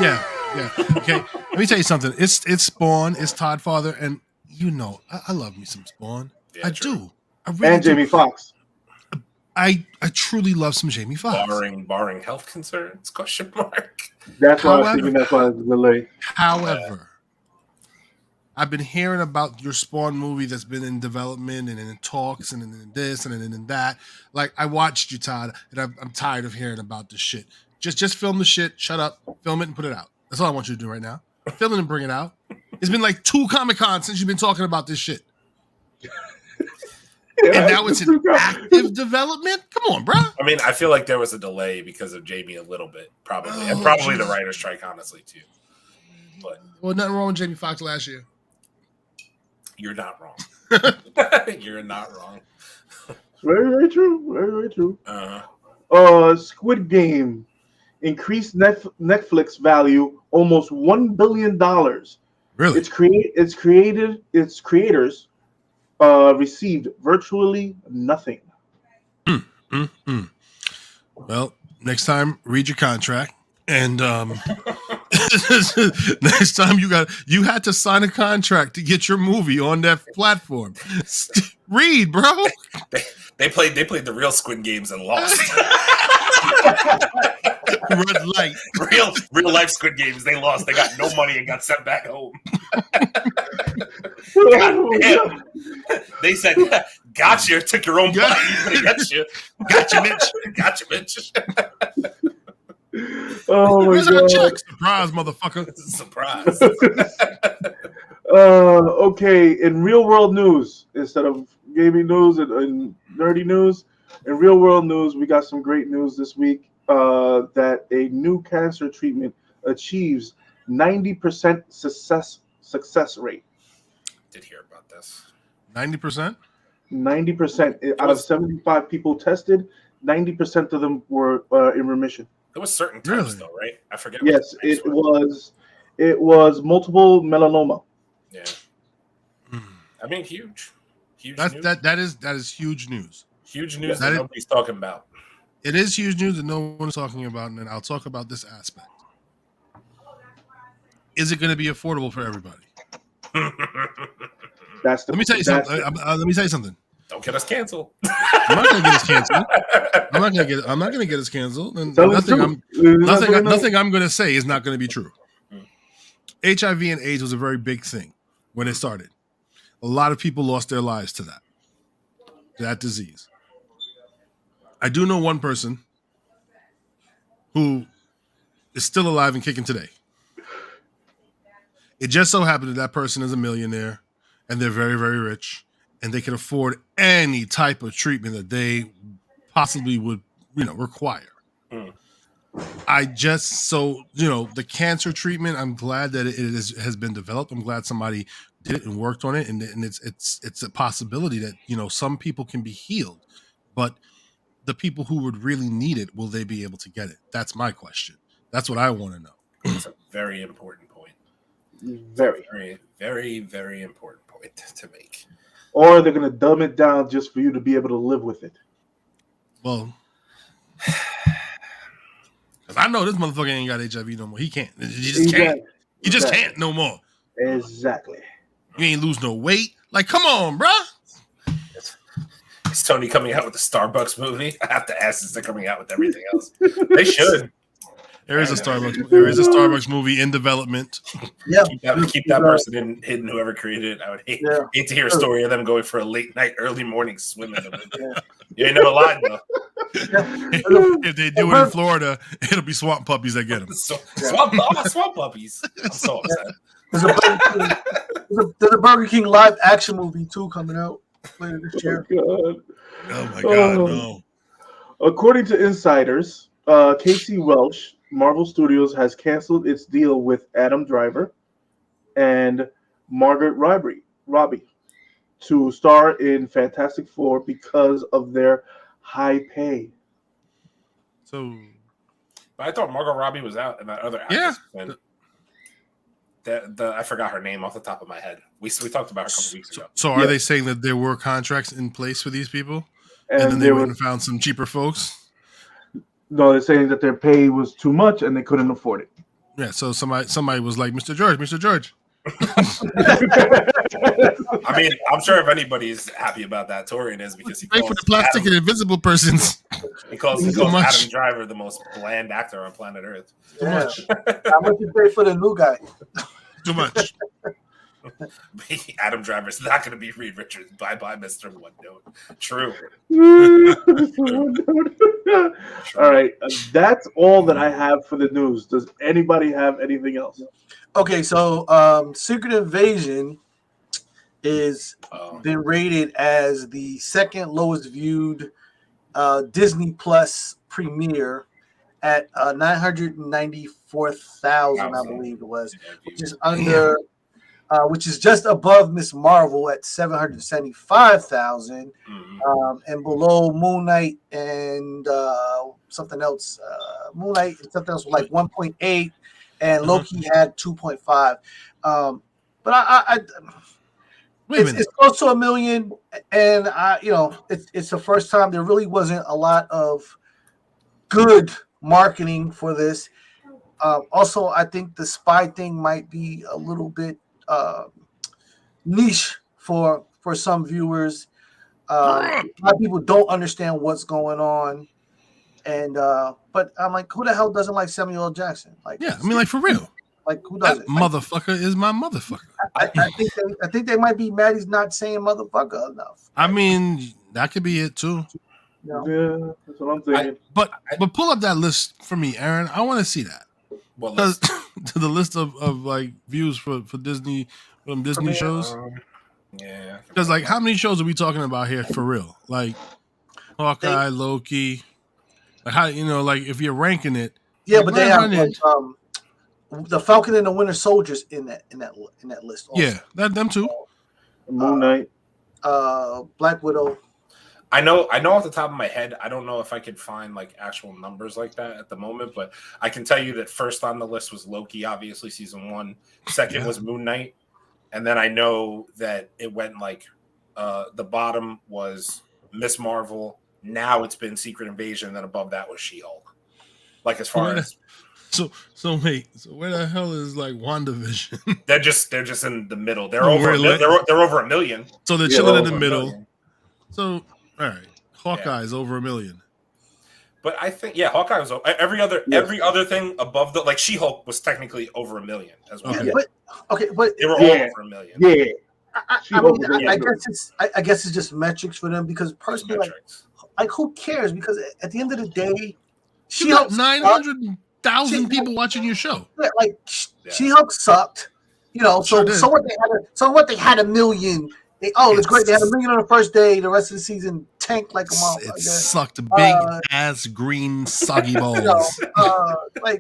Yeah. Okay. Let me tell you something. It's Spawn. It's Todd Father, and you know I love me some Spawn. Yeah, I true. do. I really And Jamie do. Foxx. I truly love some Jamie Foxx. barring health concerns? Question mark. That's why I was However- thinking that's why it's delayed. However, I've been hearing about your Spawn movie that's been in development and in talks and in this and in that. Like, I watched you, Todd, and I'm tired of hearing about this shit. Just film the shit. Shut up. Film it and put it out. That's all I want you to do right now. Film it and bring it out. It's been like 2 Comic-Cons since you've been talking about this shit. And now it's in active development? Come on, bro. I mean, I feel like there was a delay because of Jamie a little bit, probably. And probably the writer's strike, honestly, too. But well, nothing wrong with Jamie Foxx last year. You're not wrong. You're not wrong. Very, very true. Very, very true. Squid Game increased Netflix value almost $1 billion. Really? Its creators received virtually nothing. Well, next time, read your contract. And next time you had to sign a contract to get your movie on that platform. Read, bro. They played the real Squid Games and lost. Red light. Real life Squid Games, they lost. They got no money and got sent back home. God damn. They said, gotcha, took your own money. Gotcha, bitch. Oh my God. Check. Surprise, motherfucker. Surprise. Okay, in real world news, instead of gaming news and nerdy news, in real world news, we got some great news this week that a new cancer treatment achieves 90% success rate. Did hear about this. 90%? 90%. Out of 75 people tested, 90% of them were in remission. There was certain types, though, right? I forget. Yes, it was multiple melanoma. Yeah. I mean, huge news. That is huge news. Huge news that nobody's talking about. It is huge news that no one is talking about, and then I'll talk about this aspect. Is it going to be affordable for everybody? Let me tell you something. Let me tell you something. Don't get us canceled. I'm not going to get us canceled. I'm not going to get us canceled. And nothing I'm going to say is not going to be true. HIV and AIDS was a very big thing when it started. A lot of people lost their lives to that disease. I do know one person who is still alive and kicking today. It just so happened that person is a millionaire and they're very, very rich and they can afford any type of treatment that they possibly would, require. The cancer treatment, I'm glad that it has been developed. I'm glad somebody did it and worked on it. And it's a possibility that, some people can be healed, but the people who would really need it, will they be able to get it? That's my question. That's what I want to know. It's a very important point. Very, very, very, very important point to make. Or they're going to dumb it down just for you to be able to live with it. Well, because I know this motherfucker ain't got HIV no more. He can't. He just can't. He just can't no more. Exactly. You ain't lose no weight. Like, come on, bruh. Is Tony coming out with the Starbucks movie? I have to ask, is they're coming out with everything else? They should. There is a Starbucks movie in development. Yeah, keep that person hidden. Whoever created it, I would hate to hear a story of them going for a late night, early morning swim. You ain't never lied though. If they do it in Florida, it'll be swamp puppies that get them. Swamp puppies. I'm so upset. There's a Burger King live action movie too coming out later this year. Oh my God, no. According to insiders, Casey Welch, Marvel Studios has canceled its deal with Adam Driver and Margaret Robbie to star in Fantastic Four because of their high pay. So, but I thought Margot Robbie was out in that other actress. Yeah. I forgot her name off the top of my head. We talked about her a couple weeks ago. So are they saying that there were contracts in place for these people, and then they went and found some cheaper folks? No, they're saying that their pay was too much and they couldn't afford it. Yeah, so somebody was like, Mr. George. I mean, I'm sure if anybody's happy about that, Torian is, because he calls for the plastic and invisible persons. He calls Adam Driver the most bland actor on planet Earth. Too much. How much you pay for the new guy? Too much. Adam Driver's not going to be Reed Richards. Bye, Mr. One Note. True. All right, that's all that I have for the news. Does anybody have anything else? Okay, so Secret Invasion is been rated as the second lowest viewed Disney Plus premiere at 994,000, I believe it was, which is under, which is just above Miss Marvel at 775,000, and below Moon Knight and something else. Moon Knight and something else was like 1.8, and Loki had 2.5. But it's close to 1 million, and it's the first time there really wasn't a lot of good marketing for this. Also, I think the spy thing might be a little bit niche for some viewers. A lot of people don't understand what's going on, and but I'm like, who the hell doesn't like Samuel L. Jackson? Like, yeah, I mean, like for real. Like, who does that it? Motherfucker is my motherfucker. I think they might be mad he's not saying motherfucker enough. I mean, that could be it too. Yeah, that's what I'm thinking. But pull up that list for me, Aaron. I want to see that. What list? To the list of like views for Disney from Disney shows. Yeah. Because like, how many shows are we talking about here for real? Like Hawkeye, Loki. Like how like if you're ranking it. Yeah, but they have like, the Falcon and the Winter Soldiers in that list. Also. Yeah, them too. Moon Knight, Black Widow. I know off the top of my head, I don't know if I could find like actual numbers like that at the moment, but I can tell you that first on the list was Loki, obviously season 1. Second was Moon Knight, and then I know that it went like the bottom was Miss Marvel. Now it's been Secret Invasion, and then above that was She-Hulk. Like as far as so wait, so where the hell is like WandaVision? they're just in the middle. They're over over 1 million. So they're chilling in the middle. So all right, Hawkeye is over 1 million. But I think Hawkeye was every other thing above the like She-Hulk was technically over 1 million as well. Okay, but they were all over 1 million. Yeah. I guess it's just metrics for them because personally, like who cares? Because at the end of the day, She-Hulk 900,000 people watching your show. Yeah, like She-Hulk sucked, So what they had 1 million. It's great. They had 1 million on the first day. The rest of the season tanked like a motherfucker. It sucked big ass green soggy balls. I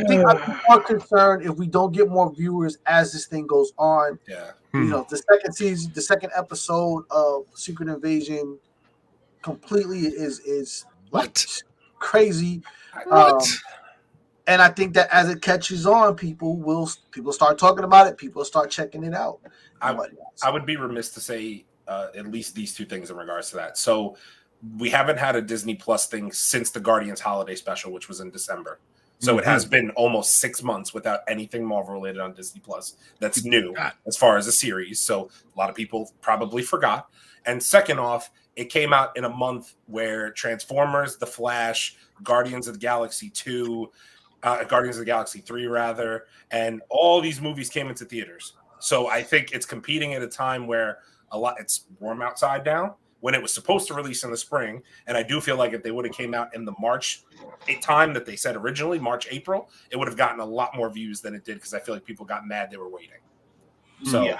think I'm more concerned if we don't get more viewers as this thing goes on. Yeah. The second episode of Secret Invasion completely is like crazy. And I think that as it catches on, people start talking about it. People start checking it out. I would be remiss to say at least these two things in regards to that. So we haven't had a Disney Plus thing since the Guardians holiday special, which was in December. So it has been almost 6 months without anything Marvel related on Disney Plus. That's new as far as a series. So a lot of people probably forgot. And second off, it came out in a month where Transformers, The Flash, Guardians of the Galaxy 2, Guardians of the Galaxy 3 rather, and all these movies came into theaters. So I think it's competing at a time where it's warm outside now when it was supposed to release in the spring. And I do feel like if they would have came out in the March time that they said originally, March, April, it would have gotten a lot more views than it did because I feel like people got mad they were waiting. So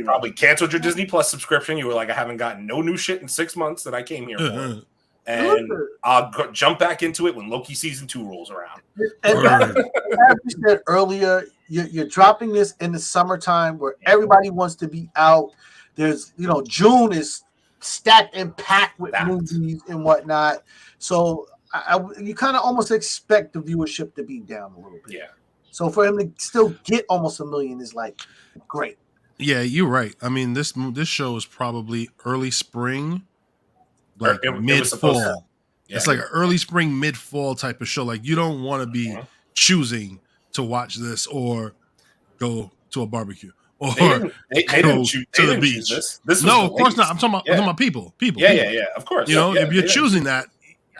probably canceled your Disney Plus subscription. You were like, I haven't gotten no new shit in 6 months that I came here for. And I'll jump back into it when Loki season 2 rolls around. And as you said earlier, you're dropping this in the summertime where everybody wants to be out. There's, June is stacked and packed with movies and whatnot. So you kind of almost expect the viewership to be down a little bit. Yeah. So for him to still get almost 1 million is like great. Yeah, you're right. I mean, this show is probably early spring. Like mid-fall. It's like an early spring, mid-fall type of show. Like you don't want to be choosing to watch this or go to a barbecue or go to the beach. No, of course not. I'm talking about people. Yeah. Of course. If you're choosing that,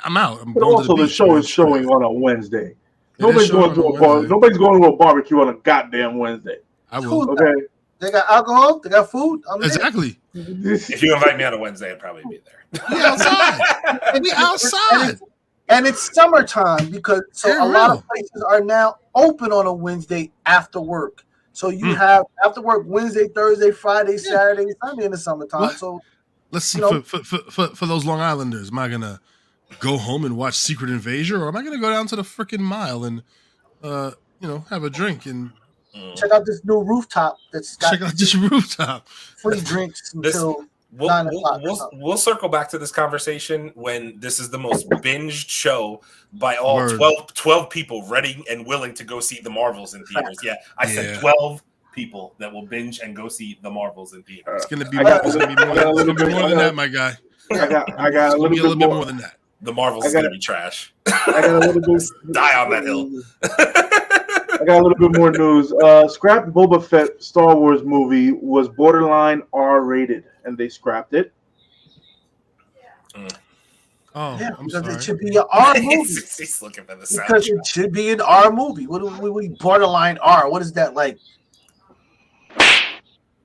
I'm out. But also, the show is showing on a Wednesday. Nobody's going to a barbecue on a goddamn Wednesday. I will. Okay. They got alcohol. They got food. I'm there. Exactly. If you invite me on a Wednesday, I'd probably be there. We outside. We outside. And it's summertime because a lot of places are now open on a Wednesday after work. So you have after work Wednesday, Thursday, Friday, Saturday, Sunday in the summertime. What? So Let's see, for those Long Islanders, am I gonna go home and watch Secret Invasion, or am I gonna go down to the freaking mile and have a drink and check out this new rooftop check out this rooftop? Free drinks until 9 o'clock. We'll circle back to this conversation when this is the most binged show by all Word. 12 people ready and willing to go see the Marvels in theaters. Yeah, I said 12 people that will binge and go see the Marvels in theaters. It's gonna be more than that, my guy. I got a little bit more than that. The Marvels is gonna be trash. I got a little bit. Die on that hill. I got a little bit more news. Scrapped Boba Fett Star Wars movie was borderline R-rated, and they scrapped it. Oh, Yeah, I'm because sorry. it should be an R movie. He's looking for the sound. Because it should be an R movie. What do we borderline R? What is that like?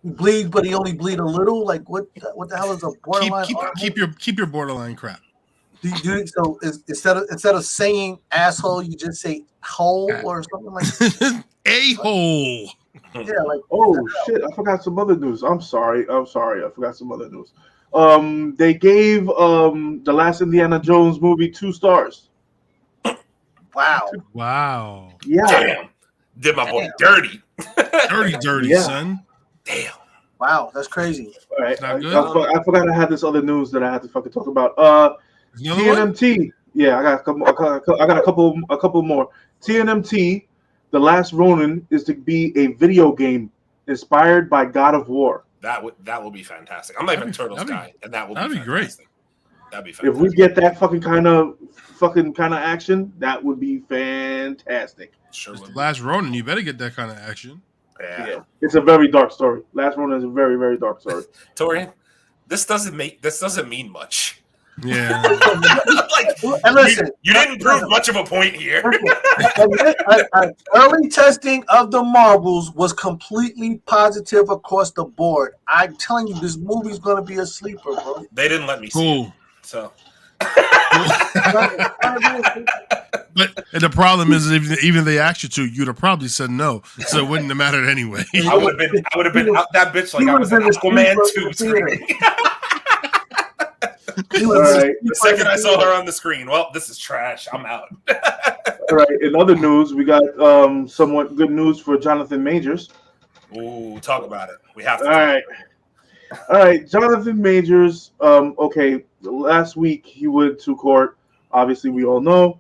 He bleeds, but he only bleed a little. Like what the hell is a borderline R? Keep your borderline crap. So instead of saying asshole, you just say hole or something like that. A hole. Yeah, like Oh shit! I forgot some other news. I'm sorry. I forgot some other news. They gave the last Indiana Jones movie 2 stars. wow. Wow. Yeah. Damn. Did my boy dirty. Dirty, Yeah. son. Damn. Wow, that's crazy. All right. Not good? I forgot I had this other news that I had to fucking talk about. Another one? TNMT. Yeah, I got a couple more. TNMT, The Last Ronin is to be a video game inspired by God of War. That will be fantastic. I'm not even a Turtles guy, and that will that'd be great. fantastic. That'd be fantastic. If we get that fucking kind of action, that would be fantastic. Sure Mm-hmm. would The be. Last Ronin, you better get that kind of action. Yeah. It's a very dark story. Last Ronin is a very, very dark story. Torian, this doesn't mean much. Yeah. And listen, you didn't prove much of a point here. early testing of the Marvels was completely positive across the board. I'm telling you, this movie's gonna be a sleeper, bro. They didn't let me see Cool. it, so But the problem is, even if they asked you to, you'd have probably said no. So it wouldn't have mattered anyway. I would have been out that bitch like I was an Aquaman 2 screaming. All right. The second I saw her on the screen, well, this is trash. I'm out. All right. In other news, we got somewhat good news for Jonathan Majors. Ooh, talk about it. We have to. All right. Jonathan Majors. Okay. Last week he went to court. Obviously, we all know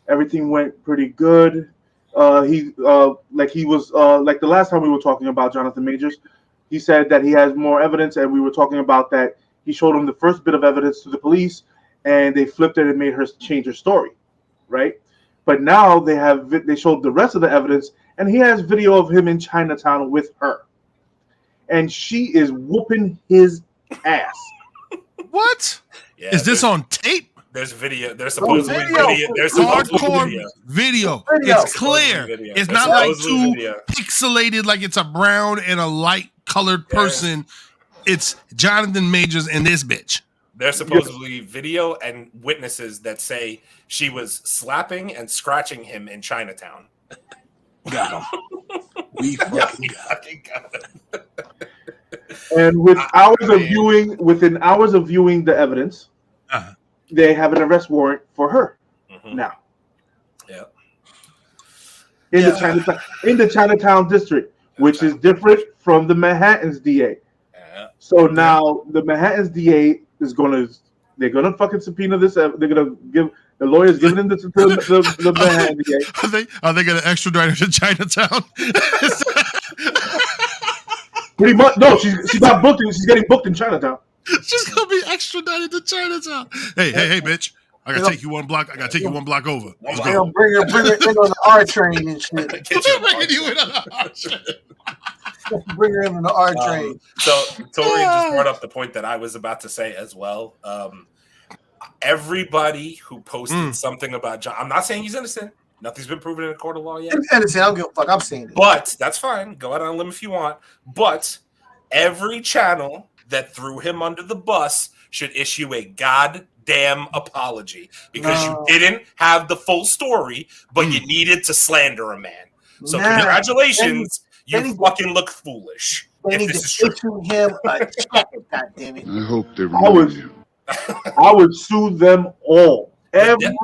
everything went pretty good. He was like the last time we were talking about Jonathan Majors. He said that he has more evidence, and we were talking about that. He showed him the first bit of evidence to the police, and they flipped it and made her change her story, right? But now they showed the rest of the evidence, and he has video of him in Chinatown with her, and she is whooping his ass. What? Yeah, Is this on tape? There's video. There's supposedly video. video. There's supposedly Hardcore video. video. It's clear. Video. It's There's not like supposedly too video. pixelated, like it's a brown and a light colored person. It's Jonathan Majors and this bitch. There's supposedly video and witnesses that say she was slapping and scratching him in Chinatown. Got him. We fucking got him. And within hours of viewing the evidence, they have an arrest warrant for her now. Yeah. In the Chinatown district, which is different from the Manhattan's DA. Yeah. So now the Manhattan's DA is they're gonna fucking subpoena this. They're gonna give the lawyers giving this to the Manhattan DA. Are they gonna extradite her to Chinatown? Pretty much. No, she got booked. She's getting booked in Chinatown. She's gonna be extradited to Chinatown. Hey, bitch! I gotta take you one block. I gotta take you one block over. Let's They're go. gonna bring her in on the R train and shit. Get you a Bringing you in on the Bring her in on the R train. So Torian just brought up the point that I was about to say as well. Everybody who posted something about John, I'm not saying he's innocent. Nothing's been proven in a court of law yet. I don't give a fuck. I'm saying it. But that's fine. Go out on a limb if you want. But every channel that threw him under the bus should issue a goddamn apology because you didn't have the full story, but you needed to slander a man. So congratulations, you fucking look foolish. They need to issue him a check, goddammit. I hope they remove him. I would sue them all. Every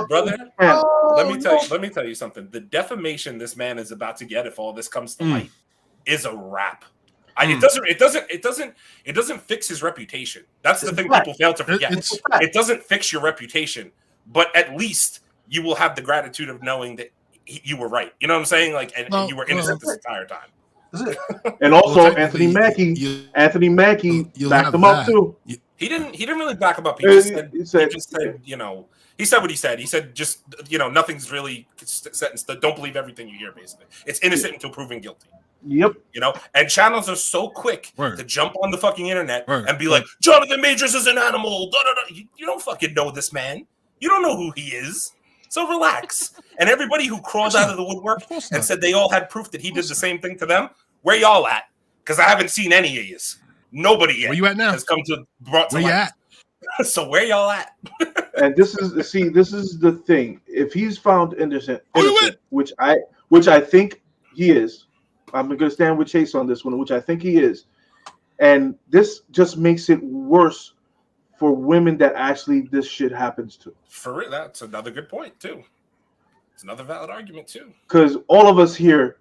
brother, let me tell you something. The defamation this man is about to get, if all this comes to light, is a wrap. It doesn't fix his reputation. That's the thing people fail to forget. It doesn't fix your reputation, but at least you will have the gratitude of knowing that you were right. You know what I'm saying? Like, and you were innocent this entire time. And also, Anthony Mackie backed him up too. He didn't really back him up. He just said, you know, he said what he said. He said, just, you know, nothing's really set in stone. Don't believe everything you hear, basically. It's innocent until proven guilty. Yep. You know, and channels are so quick to jump on the fucking internet and be like, Jonathan Majors is an animal. Da, da, da. You don't fucking know this man. You don't know who he is. So relax. And everybody who crawled out of the woodwork and said they all had proof that he did the same thing to them, where y'all at? Because I haven't seen any of yous. Nobody yet. Where you at now? Has come to brought to where light. You at? So where y'all at? And this is the thing. If he's found innocent, which I think he is, I'm gonna stand with Chase on this one, which I think he is. And this just makes it worse for women that actually this shit happens to. For it, that's another good point too. It's another valid argument too. Because all of us here,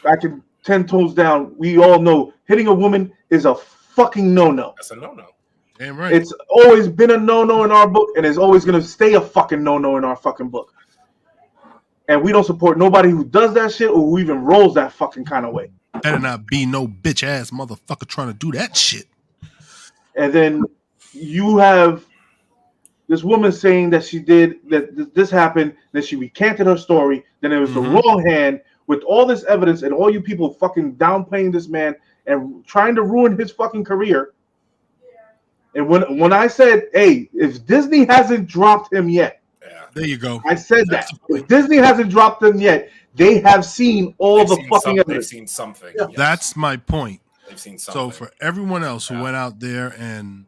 I can 10 toes down, we all know hitting a woman is a fucking no-no. That's a no-no. Damn right. It's always been a no-no in our book, and it's always going to stay a fucking no-no in our fucking book. And we don't support nobody who does that shit or who even rolls that fucking kind of way. Better not be no bitch-ass motherfucker trying to do that shit. And then you have this woman saying that she did, that this happened, that she recanted her story, then it was the wrong hand, with all this evidence and all you people fucking downplaying this man and trying to ruin his fucking career. And when I said, hey, if Disney hasn't dropped him yet, there you go. I said that. If Disney hasn't dropped him yet, they have seen all the fucking evidence. They've seen something. Yeah. Yes. That's my point. They've seen something. So for everyone else who went out there and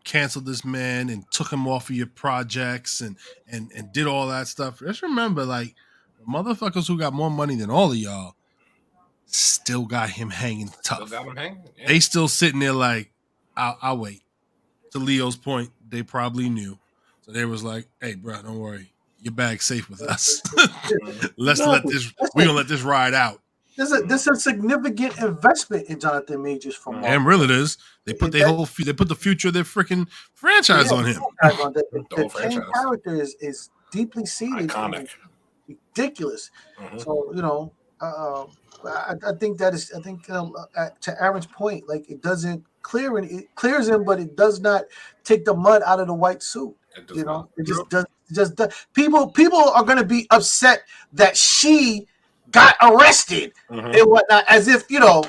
canceled this man and took him off of your projects and did all that stuff, just remember, like, motherfuckers who got more money than all of y'all still got him hanging tough. Still got him hanging? Yeah. They still sitting there like, I'll wait. To Leo's point, they probably knew. So they was like, hey, bro, don't worry. Your bag's safe with us. We're gonna let this ride out. There's a significant investment in Jonathan Majors from Marvel. Damn real it is. They put the future of their freaking franchise on him. The Kang character is deeply seated. Iconic. Ridiculous. So, you know, I think to Aaron's point, like, it doesn't it clears him, but it does not take the mud out of the white suit. You know, it just does. People are going to be upset that she got arrested and whatnot, as if, you know,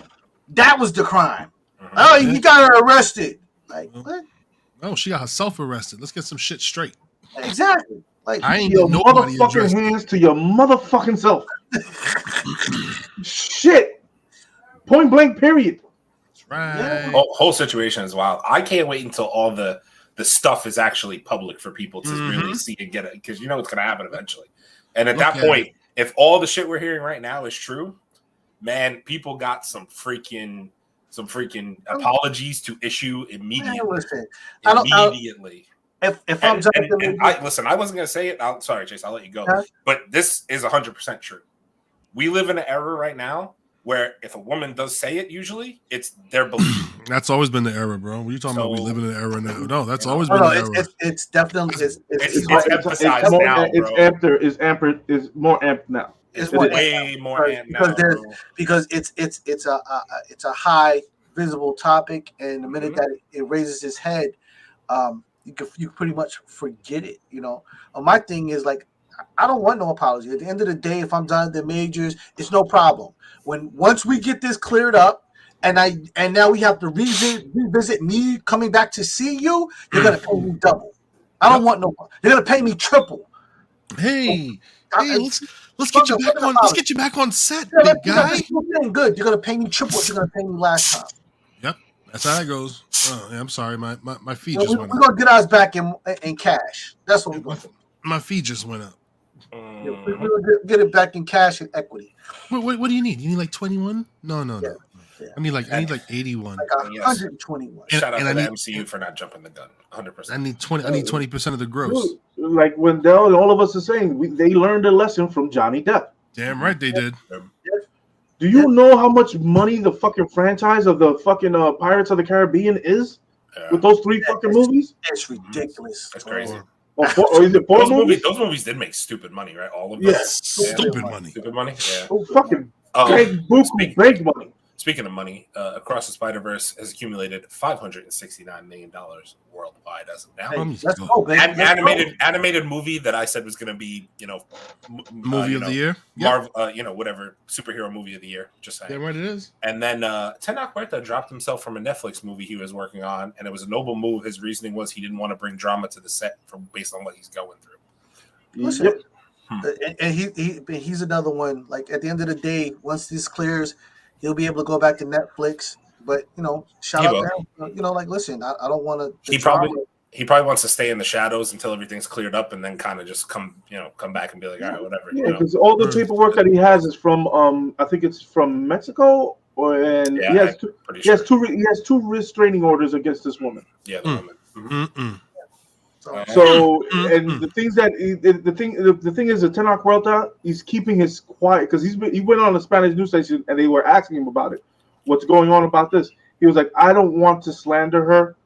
that was the crime. Oh, you got her arrested. Like, what? No, she got herself arrested. Let's get some shit straight. Exactly. Like, I ain't your nobody motherfucking hands to your motherfucking self. Shit. Point blank, period. That's right. Yeah. Whole situation is wild. I can't wait until all the stuff is actually public for people to really see and get it, because you know what's going to happen eventually. And at that point, if all the shit we're hearing right now is true, man, people got some freaking apologies to issue immediately. Man, listen, immediately. If I'm I wasn't gonna say it. Sorry, Chase. I'll let you go. But this is 100% true. We live in an era right now where if a woman does say it, usually it's their belief. That's always been the era, bro. What are you talking about? We live in an era now. No, that's always been the era. It's definitely it's emphasized now. It's more amped now. It's way more amped now. Because it's a high visible topic, and the minute that it raises its head, you pretty much forget it. You know, my thing is, like, I don't want no apology. At the end of the day, if I'm Jonathan Majors, it's no problem. Once we get this cleared up, and now we have to revisit me coming back to see you, you're gonna pay me double. I don't want no. They're gonna pay me triple. Hey, let's get you back on. Let's get you back on set, big guy. You're good. You're gonna pay me triple what you're gonna pay me last time. Yep, that's how it goes. Oh, yeah, I'm sorry, my fee just went up. We're gonna get ours back in cash. That's what we're gonna do. My fee just went up. We're gonna get it back in cash and equity. What do you need? You need like 21? No. Yeah. I need like 81. Like 121. Shout out to the MCU for not jumping the gun. 100%. I need 20% of the gross. Dude, like Wendell and all of us are saying, they learned a lesson from Johnny Depp. Damn right they did. Do you know how much money the fucking franchise of the fucking Pirates of the Caribbean is with those 3 fucking movies? It's ridiculous. That's crazy. Or is it 4 movies? Those movies did make stupid money, right? All of them. Yes. Stupid money. Stupid money. Yeah. Oh, fucking big money. Speaking of money, Across the Spider-Verse has accumulated $569 million worldwide as of now. Hey, let's go, baby. Animated movie that I said was going to be, movie of the year, Marvel, whatever superhero movie of the year. Just saying. Yeah, right, it is. And then Tenoch Huerta dropped himself from a Netflix movie he was working on, and it was a noble move. His reasoning was he didn't want to bring drama to the set based on what he's going through. Listen, and he's another one. Like at the end of the day, once this clears, he'll be able to go back to Netflix. But shout out to him. Like, listen, I don't want to. He probably wants to stay in the shadows until everything's cleared up, and then kind of just come back and be like, all right, whatever. Yeah, because all the paperwork that he has is from I think it's from Mexico, he has two restraining orders against this woman. Yeah, the woman. Mm-hmm. So and the things that the thing is that Tenoch Huerta, he's keeping his quiet because he went on a Spanish news station and they were asking him about it. What's going on about this? He was like, I don't want to slander her,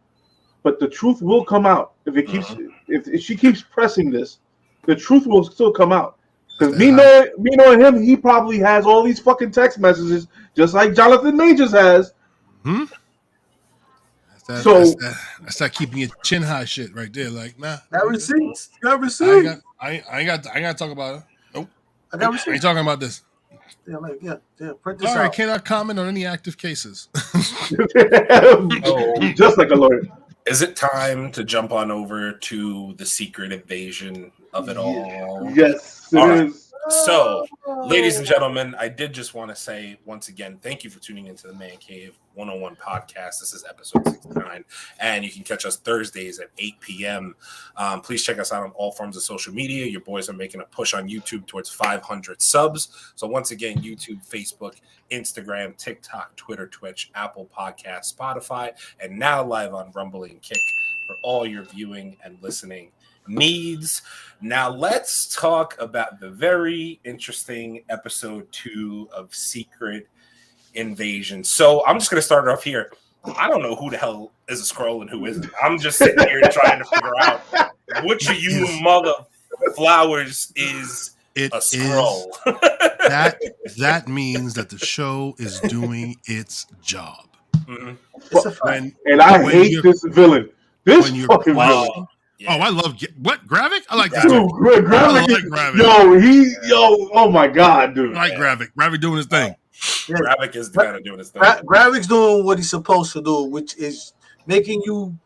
but the truth will come out if she keeps pressing this. The truth will still come out because me knowing him, he probably has all these fucking text messages just like Jonathan Majors has. That's that keeping your chin high shit right there. Like, nah. Got receipts. Got receipts. I ain't got to talk about it. Nope. I got receipts. I ain't talking about this. Yeah. Print this out. All right, cannot comment on any active cases. Just like a lawyer. Is it time to jump on over to the secret invasion of it all? Yes, it is. So, ladies and gentlemen, I did just want to say once again, thank you for tuning into the Mancave101 Podcast. This is episode 69, and you can catch us Thursdays at 8 p.m. Please check us out on all forms of social media. Your boys are making a push on YouTube towards 500 subs. So once again, YouTube, Facebook, Instagram, TikTok, Twitter, Twitch, Apple Podcasts, Spotify, and now live on Rumble and Kick for all your viewing and listening needs. Now let's talk about the very interesting episode 2 of Secret Invasion. So I'm just going to start off here. I don't know who the hell is a Skrull and who isn't. I'm just sitting here trying to figure out which of you mother flowers is a Skrull. That means that the show is doing its job. Mm-hmm. And I hate this villain. This fucking villain. Yeah. Oh, I love what Gravik. I like this dude. Gravik. I like Gravik. Oh my god, dude. I like Gravik. Gravik doing his thing. Yeah. Gravik is the kind of doing his thing. Gravik's doing what he's supposed to do, which is making you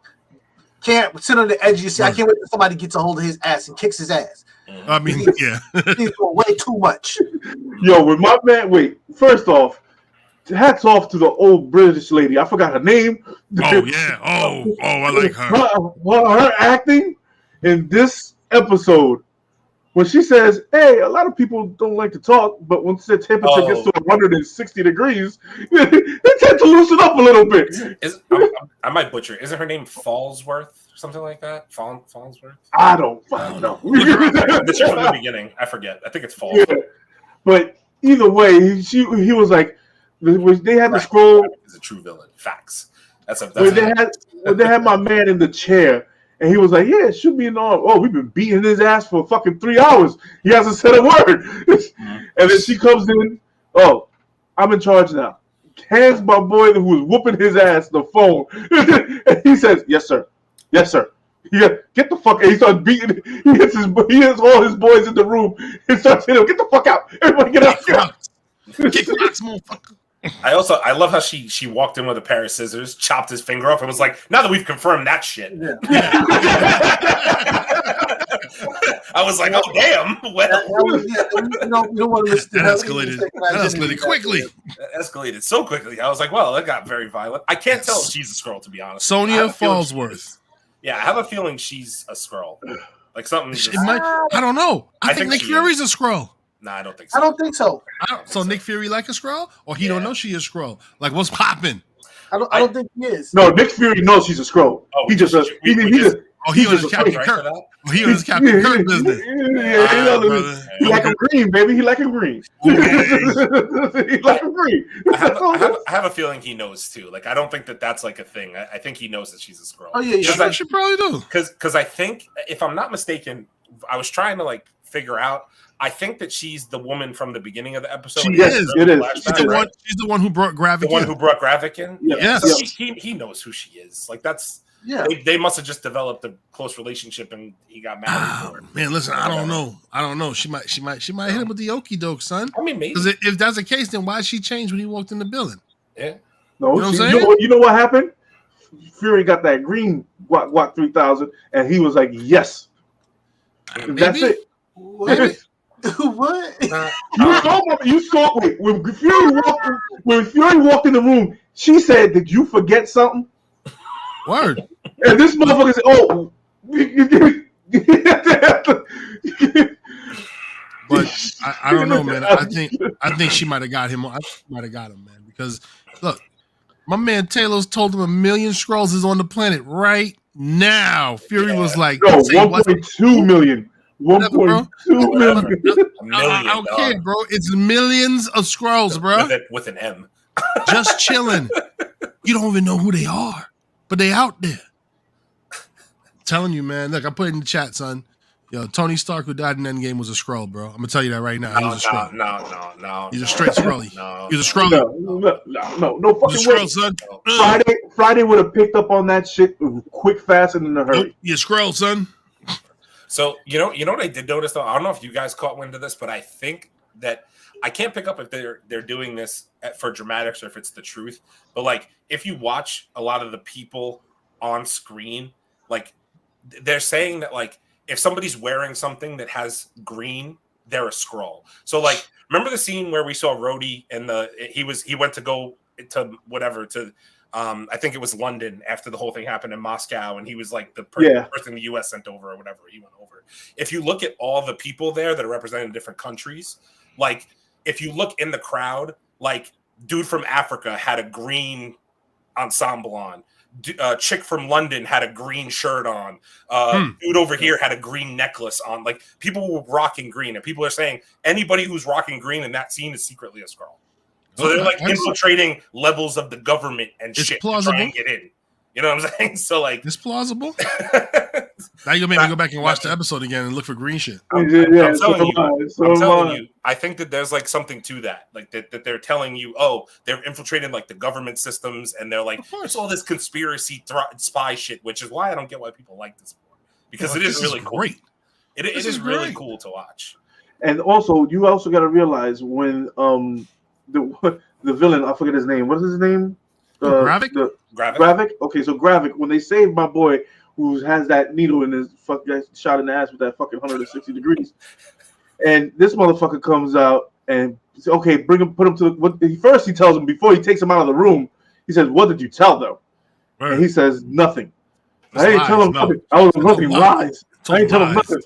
can't sit on the edge of your seat. I can't wait till somebody gets a hold of his ass and kicks his ass. I mean, yeah, he's doing way too much. Yo, with my man. Wait, first off, hats off to the old British lady. I forgot her name. Oh yeah. Oh, I like her. Her acting in this episode when she says, "Hey, a lot of people don't like to talk, but once the temperature gets to 160 degrees, they tend to loosen up a little bit." I might butcher it. Isn't her name Fallsworth? Something like that? Fallsworth? I don't know. This is from the beginning. I forget. I think it's Fallsworth. Yeah. But either way, he was like. They had the Skrull. Is a true villain. Facts. They had my man in the chair, and he was like, "Yeah, it should be an arm." Oh, we've been beating his ass for fucking 3 hours. He hasn't said a word. And then she comes in. Oh, I'm in charge now. Hands my boy who was whooping his ass the phone, and he says, "Yes, sir. Yes, sir." Yeah, get the fuck out. He starts beating. He hits all his boys in the room. He starts hitting him. Get the fuck out. Everybody get out. Kick rocks, motherfucker. I love how she walked in with a pair of scissors, chopped his finger off, and was like, "Now that we've confirmed that shit." Yeah. I was like, oh damn. Well, we don't want to listen to That escalated quickly. That escalated so quickly. I was like, well, it got very violent. I can't tell if she's a Skrull, to be honest. Sonia Fallsworth. Yeah, I have a feeling she's a Skrull. Like something. I don't know. I think Nick Fury's a Skrull. No, I don't think so. I don't think so. So Nick Fury like a Skrull, or he don't know she is Skrull? Like, what's popping? I don't think he is. No, Nick Fury knows she's a Skrull. Oh, he just he was Captain Kirk. He was Captain Kirk business. He like him green, baby. He like him green. He like him green. I have a feeling he knows too. Like, I don't think that's like a thing. I think he knows that she's a Skrull. Oh yeah, she probably do. Because I think, if I'm not mistaken, I was trying to like figure out. I think that she's the woman from the beginning of the episode. She is. It is. She's the one who brought Gravik in. The one who brought Gravik in? Yeah. So he knows who she is. Like, that's... Yeah. They must have just developed a close relationship and he got mad. Man, listen, I don't know. She might hit him with the okie doke, son. I mean, maybe. Because if that's the case, then why she changed when he walked in the building? Yeah. No, you know what happened? Fury got that green Guac 3000 and he was like, yes. That's it. Maybe. What? You saw when Fury walked in the room, she said, "Did you forget something?" Word. And this motherfucker said, "Oh." But I don't know, man. I think she might have got him. I think she might have got him, man. Because look, my man Taylor's told him 1 million Skrulls is on the planet right now. Fury was like, "No, 1.2 million." 1.2 million. I don't care, bro. It's millions of Skrulls, bro. With an M. Just chilling. You don't even know who they are, but they out there. I'm telling you, man. Look, I put it in the chat, son. Yo, Tony Stark, who died in Endgame, was a Skrull, bro. I'm gonna tell you that right now. He was a Skrull. No. He's a straight Skrully. No. He's a Skrully. No fucking way. Son. Friday would have picked up on that shit quick, fast, and in a hurry. You're a Skrull, son. So you know what I did notice though? I don't know if you guys caught wind of this, but I think that I can't pick up if they're doing this for dramatics or if it's the truth. But like, if you watch a lot of the people on screen, like they're saying that like if somebody's wearing something that has green, they're a Skrull. So like, remember the scene where we saw Rhodey and he went to go to whatever to. I think it was London after the whole thing happened in Moscow, and he was like the person the U.S. sent over or whatever. He went over. If you look at all the people there that are representing different countries, like if you look in the crowd, like dude from Africa had a green ensemble on. Chick from London had a green shirt on. Dude over here had a green necklace on. Like people were rocking green, and people are saying anybody who's rocking green in that scene is secretly a Skrull. So they're like infiltrating levels of the government and shit to try and get in. You know what I'm saying? So like, it's plausible. Now you'll make me go back and watch the episode again and look for green shit. I'm telling you, I think that there's like something to that, like that they're telling you, oh, they're infiltrating like the government systems, and they're like, it's all this conspiracy spy shit, which is why I don't get why people like this more, because it is really cool. Great. It is really cool to watch. And also, you also got to realize when the villain, I forget his name. What is his name? Gravik? Gravik? Okay, so Gravik, when they saved my boy who has that needle in his shot in the ass with that fucking 160 degrees, and this motherfucker comes out and says, okay, put him to first he tells him before he takes him out of the room, he says, what did you tell them? Right. And he says, nothing. I didn't tell him nothing. I was nothing lies. I didn't tell him nothing.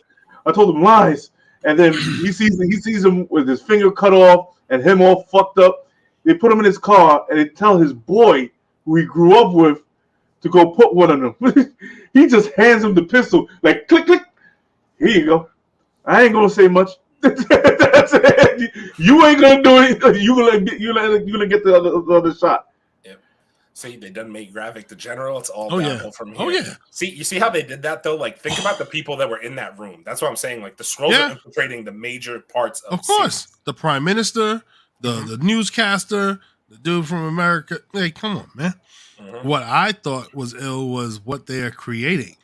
I told him lies. And then he sees him with his finger cut off and him all fucked up. They put him in his car and they tell his boy, who he grew up with, to go put one of them. He just hands him the pistol, like click, click. Here you go. I ain't gonna say much. That's it. You ain't gonna do it. You gonna get the other shot. Yep. See, they done made Gravik the general. It's all downhill from here. Oh yeah. See, you see how they did that though? Like, think about the people that were in that room. That's what I'm saying. Like, the Skrulls are infiltrating the major parts of course. The Prime Minister, the newscaster, the dude from America. Hey, come on, man. Mm-hmm. What I thought was ill was what they are creating.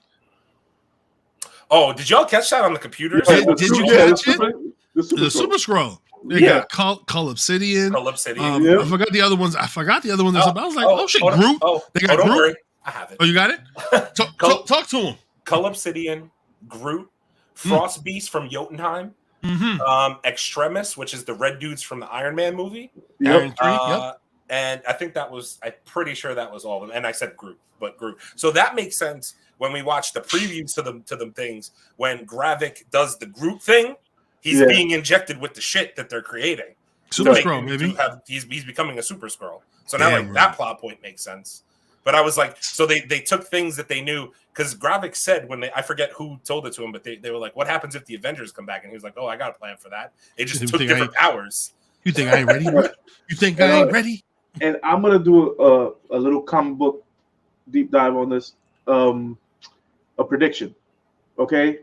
Oh, did y'all catch that on the computers? Did you catch it? The Super Skrull. They got Cull Obsidian. I forgot the other ones. I was like, oh shit, Groot. They got Groot. Worry. I have it. Oh, you got it? Talk to him. Cull Obsidian, Groot, Frost Beast from Jotunheim, Extremis, which is the red dudes from the Iron Man movie. Iron 3, yep. And I think I'm pretty sure that was all of them. And I said Groot. So that makes sense when we watch the previews to them things. When Gravik does the Groot thing, he's being injected with the shit that they're creating. Super Skrull, maybe. He's becoming a Super Skrull. So now that plot point makes sense. But I was like, so they took things that they knew, because Gravik said I forget who told it to him, but they were like, what happens if the Avengers come back? And he was like, oh, I got a plan for that. It just took different powers. You think I ain't ready? You think I ain't ready? And I'm going to do a little comic book deep dive on this, a prediction. Okay?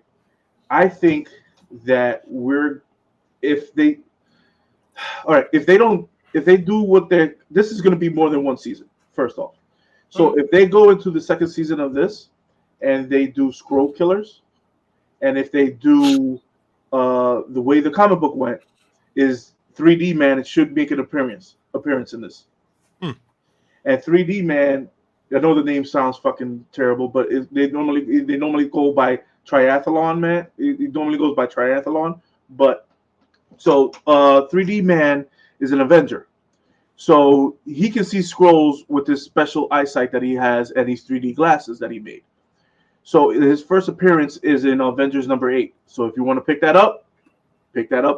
I think that if they do this is going to be more than one season, first off. So if they go into the second season of this and they do Skrull Killers, and if they do the way the comic book went is 3D Man should make an appearance in this. And 3D Man, I know the name sounds fucking terrible, but they normally go by Triathlon Man. It normally goes by Triathlon, but so 3D Man is an Avenger. So he can see Skrulls with this special eyesight that he has and these 3D glasses that he made. So his first appearance is in Avengers number 8. So if you want to pick that up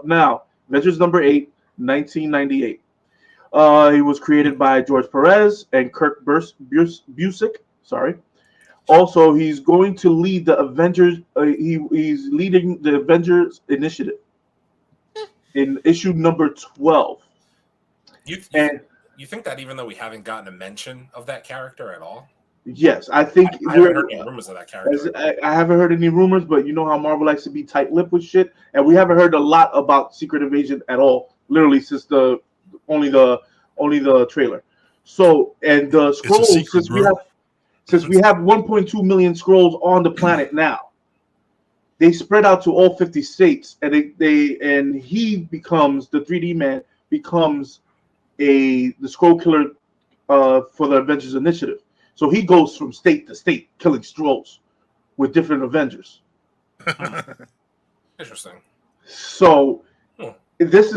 now. Avengers number 8, 1998. He was created by George Perez and Kirk Busiek. Sorry. Also, he's going to lead the Avengers. He's leading the Avengers Initiative in issue number 12. You think that even though we haven't gotten a mention of that character at all? Yes, I think I haven't heard any rumors of that character. I haven't heard any rumors, but you know how Marvel likes to be tight-lipped with shit, and we haven't heard a lot about Secret Invasion at all. Literally, since only the trailer. So, and the Skrulls, since we have 1.2 million Skrulls on the planet now, they spread out to all 50 states, and he becomes the 3D Man becomes the Skrull killer for the Avengers Initiative. So he goes from state to state killing Skrulls with different Avengers. Interesting. So this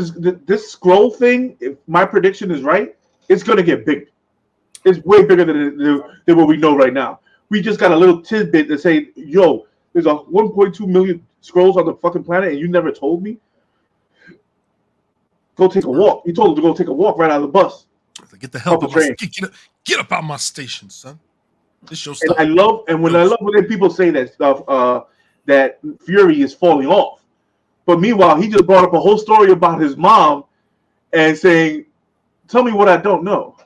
Skrull thing, if my prediction is right, it's gonna get big. It's way bigger than what we know right now. We just got a little tidbit that say, yo, there's a 1.2 million Skrulls on the fucking planet and you never told me? Go take a walk. You told him to go take a walk right out of the bus. Get the hell out of get up out my station, son. This your stuff. And I love when people say that stuff, that Fury is falling off. But meanwhile, he just brought up a whole story about his mom and saying, tell me what I don't know.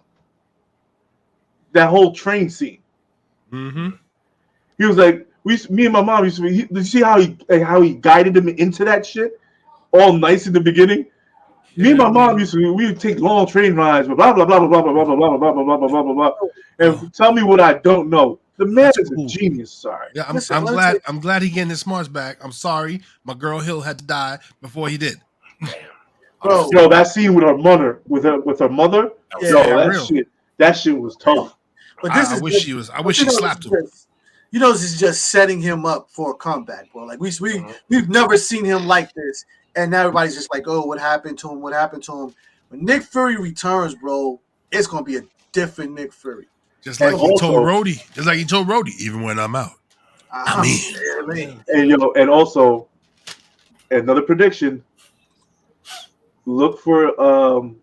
That whole train scene. Mm-hmm. He was like, me and my mom used to be, did you see how he guided him into that shit? All nice in the beginning. Me and my mom we would take long train rides, blah blah blah blah blah blah blah blah blah blah blah blah blah blah, and tell me what I don't know. The man is a genius. Sorry. Yeah, I'm glad he getting his smarts back. I'm sorry, my girl Hill had to die before he did. Bro, that scene with her mother, that shit was tough. But I wish she slapped him. You know, this is just setting him up for a comeback, bro. Like we've never seen him like this. And now everybody's just like, oh, what happened to him? What happened to him? When Nick Fury returns, bro, it's going to be a different Nick Fury. Just like he told Rhodey, even when I'm out. I mean. And also, another prediction, look for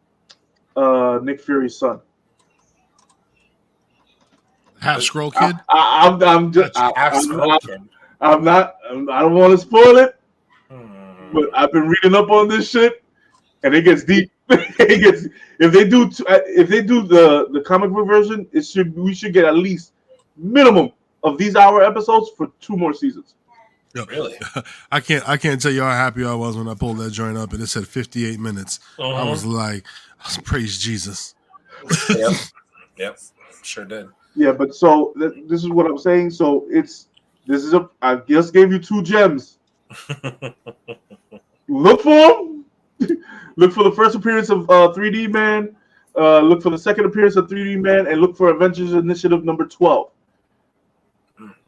Nick Fury's son. Half Skrull kid? I don't want to spoil it. But I've been reading up on this shit, and it gets deep. If they do the comic book version, we should get at least minimum of these hour episodes for 2 more seasons. Yo, really? I can't tell you how happy I was when I pulled that joint up and it said 58 minutes. I was like, praise Jesus. Yep, sure did. Yeah, but so this is what I'm saying. So I just gave you 2 gems. Look for them. Look for the first appearance of 3D Man. Look for the second appearance of 3D Man, and look for Avengers Initiative number 12.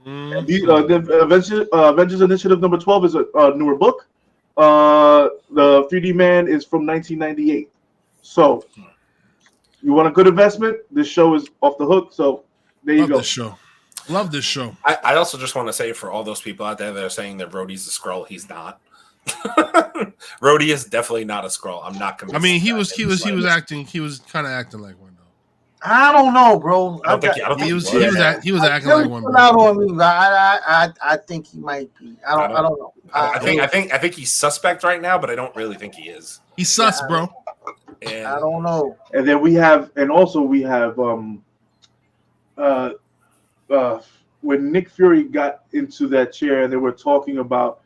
The Avengers Initiative number 12 is a newer book. The 3D Man is from 1998. So, you want a good investment? This show is off the hook. So, there you go. Love this show. I also just want to say for all those people out there that are saying that Rhodey's a Skrull, he's not. Rhodey is definitely not a Skrull. I'm not convinced. I mean, he was kind of acting like one though. I don't know, bro. I don't think he was acting like one. Out on me. I think he might be. I don't know. I think he's suspect right now, but I don't really think he is. He's sus, bro. And I don't know. And then we have when Nick Fury got into that chair and they were talking about